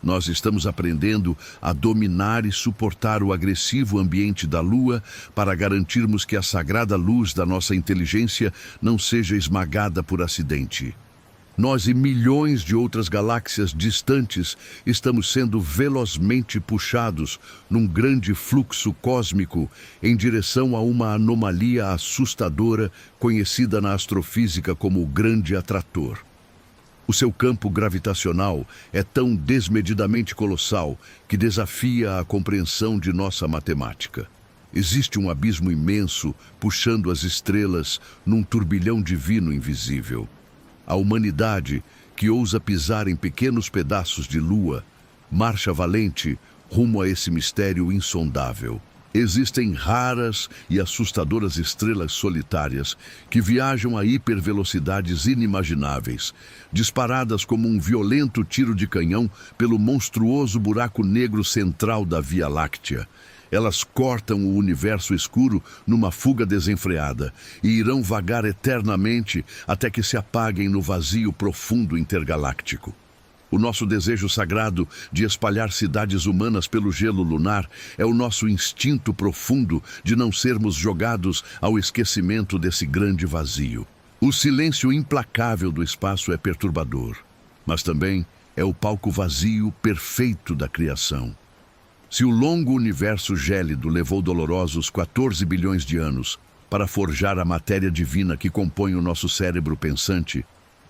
Nós estamos aprendendo a dominar e suportar o agressivo ambiente da Lua para garantirmos que a sagrada luz da nossa inteligência não seja esmagada por acidente. Nós e milhões de outras galáxias distantes estamos sendo velozmente puxados num grande fluxo cósmico em direção a uma anomalia assustadora conhecida na astrofísica como o Grande Atrator. O seu campo gravitacional é tão desmedidamente colossal que desafia a compreensão de nossa matemática. Existe um abismo imenso puxando as estrelas num turbilhão divino invisível. A humanidade, que ousa pisar em pequenos pedaços de lua, marcha valente rumo a esse mistério insondável. Existem raras e assustadoras estrelas solitárias que viajam a hipervelocidades inimagináveis, disparadas como um violento tiro de canhão pelo monstruoso buraco negro central da Via Láctea. Elas cortam o universo escuro numa fuga desenfreada e irão vagar eternamente até que se apaguem no vazio profundo intergaláctico. O nosso desejo sagrado de espalhar cidades humanas pelo gelo lunar é o nosso instinto profundo de não sermos jogados ao esquecimento desse grande vazio. O silêncio implacável do espaço é perturbador, mas também é o palco vazio perfeito da criação. Se o longo universo gélido levou dolorosos 14 bilhões de anos para forjar a matéria divina que compõe o nosso cérebro pensante,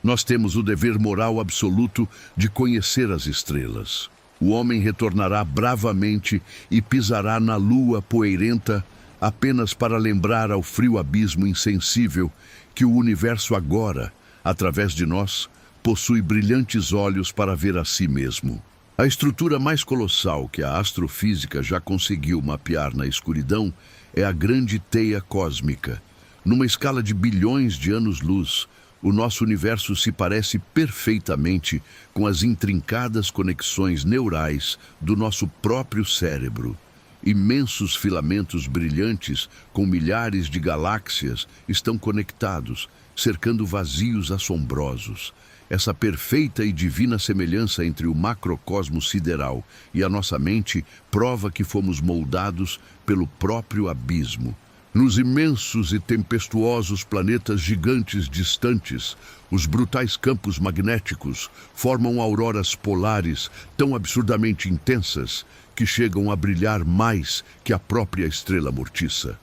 nós temos o dever moral absoluto de conhecer as estrelas. O homem retornará bravamente e pisará na lua poeirenta apenas para lembrar ao frio abismo insensível que o universo agora, através de nós, possui brilhantes olhos para ver a si mesmo. A estrutura mais colossal que a astrofísica já conseguiu mapear na escuridão é a grande teia cósmica. Numa escala de bilhões de anos-luz, o nosso universo se parece perfeitamente com as intrincadas conexões neurais do nosso próprio cérebro. Imensos filamentos brilhantes com milhares de galáxias estão conectados, cercando vazios assombrosos. Essa perfeita e divina semelhança entre o macrocosmo sideral e a nossa mente prova que fomos moldados pelo próprio abismo. Nos imensos e tempestuosos planetas gigantes distantes, os brutais campos magnéticos formam auroras polares tão absurdamente intensas que chegam a brilhar mais que a própria estrela mortiça.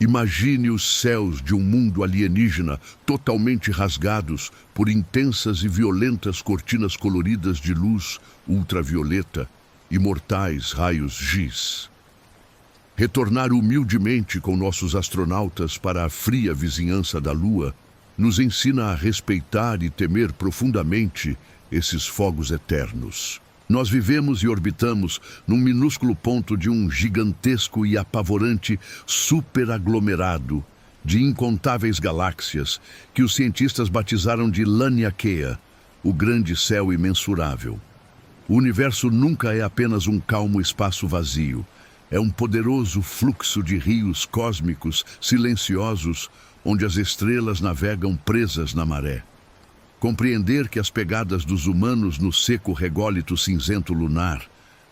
Imagine os céus de um mundo alienígena totalmente rasgados por intensas e violentas cortinas coloridas de luz ultravioleta e mortais raios X. Retornar humildemente com nossos astronautas para a fria vizinhança da Lua nos ensina a respeitar e temer profundamente esses fogos eternos. Nós vivemos e orbitamos num minúsculo ponto de um gigantesco e apavorante superaglomerado de incontáveis galáxias que os cientistas batizaram de Laniakea, o grande céu imensurável. O universo nunca é apenas um calmo espaço vazio. É um poderoso fluxo de rios cósmicos silenciosos onde as estrelas navegam presas na maré. Compreender que as pegadas dos humanos no seco rególito cinzento lunar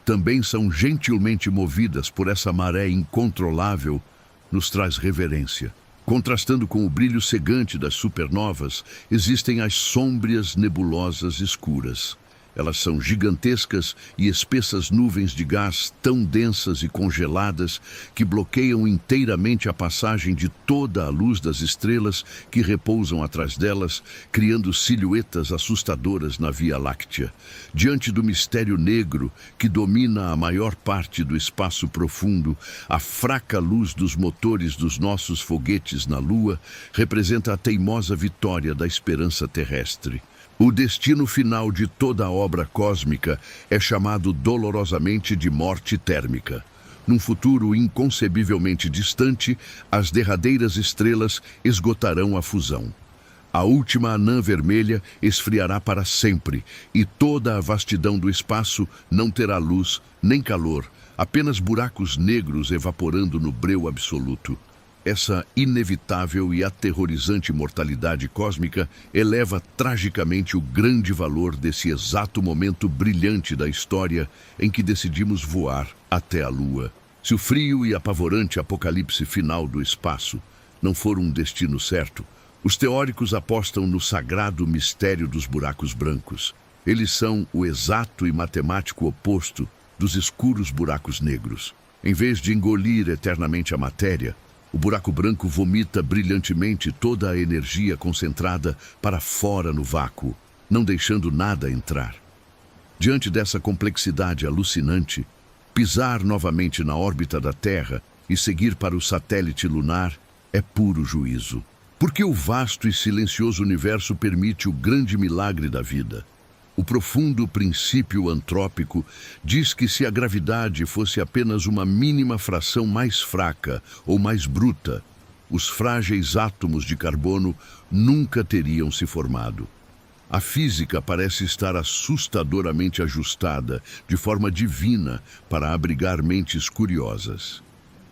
também são gentilmente movidas por essa maré incontrolável nos traz reverência. Contrastando com o brilho cegante das supernovas, existem as sômbrias nebulosas escuras. Elas são gigantescas e espessas nuvens de gás tão densas e congeladas que bloqueiam inteiramente a passagem de toda a luz das estrelas que repousam atrás delas, criando silhuetas assustadoras na Via Láctea. Diante do mistério negro que domina a maior parte do espaço profundo, a fraca luz dos motores dos nossos foguetes na Lua representa a teimosa vitória da esperança terrestre. O destino final de toda a obra cósmica é chamado dolorosamente de morte térmica. Num futuro inconcebivelmente distante, as derradeiras estrelas esgotarão a fusão. A última anã vermelha esfriará para sempre e toda a vastidão do espaço não terá luz nem calor, apenas buracos negros evaporando no breu absoluto. Essa inevitável e aterrorizante mortalidade cósmica eleva tragicamente o grande valor desse exato momento brilhante da história em que decidimos voar até a Lua. Se o frio e apavorante apocalipse final do espaço não for um destino certo, os teóricos apostam no sagrado mistério dos buracos brancos. Eles são o exato e matemático oposto dos escuros buracos negros. Em vez de engolir eternamente a matéria, o buraco branco vomita brilhantemente toda a energia concentrada para fora no vácuo, não deixando nada entrar. Diante dessa complexidade alucinante, pisar novamente na órbita da Terra e seguir para o satélite lunar é puro juízo. Porque o vasto e silencioso universo permite o grande milagre da vida. O profundo princípio antrópico diz que se a gravidade fosse apenas uma mínima fração mais fraca ou mais bruta, os frágeis átomos de carbono nunca teriam se formado. A física parece estar assustadoramente ajustada de forma divina para abrigar mentes curiosas.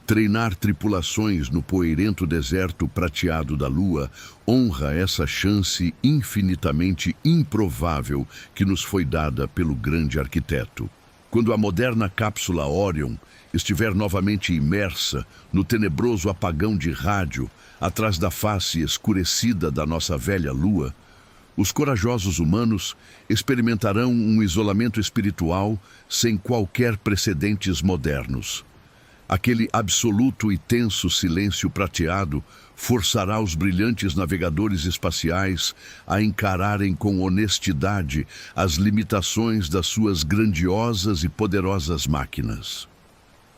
Treinar tripulações no poeirento deserto prateado da Lua honra essa chance infinitamente improvável que nos foi dada pelo grande arquiteto. Quando a moderna cápsula Orion estiver novamente imersa no tenebroso apagão de rádio atrás da face escurecida da nossa velha Lua, os corajosos humanos experimentarão um isolamento espiritual sem qualquer precedentes modernos. Aquele absoluto e tenso silêncio prateado forçará os brilhantes navegadores espaciais a encararem com honestidade as limitações das suas grandiosas e poderosas máquinas.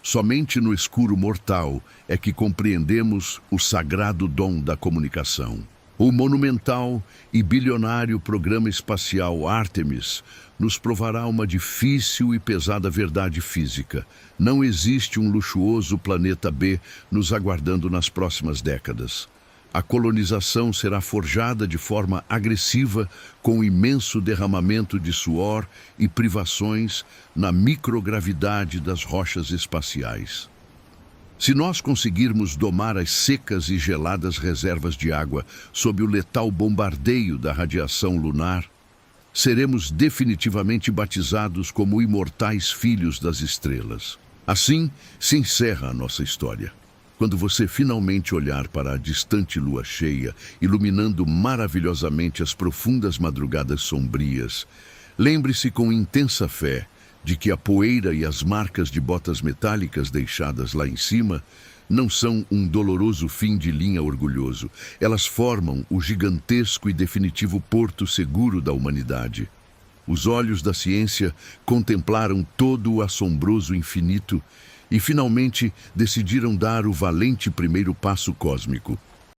Somente no escuro mortal é que compreendemos o sagrado dom da comunicação. O monumental e bilionário programa espacial Artemis nos provará uma difícil e pesada verdade física. Não existe um luxuoso planeta B nos aguardando nas próximas décadas. A colonização será forjada de forma agressiva com imenso derramamento de suor e privações na microgravidade das rochas espaciais. Se nós conseguirmos domar as secas e geladas reservas de água sob o letal bombardeio da radiação lunar, seremos definitivamente batizados como imortais filhos das estrelas. Assim se encerra a nossa história. Quando você finalmente olhar para a distante lua cheia, iluminando maravilhosamente as profundas madrugadas sombrias, lembre-se com intensa fé de que a poeira e as marcas de botas metálicas deixadas lá em cima não são um doloroso fim de linha orgulhoso. Elas formam o gigantesco e definitivo porto seguro da humanidade. Os olhos da ciência contemplaram todo o assombroso infinito e finalmente decidiram dar o valente primeiro passo cósmico.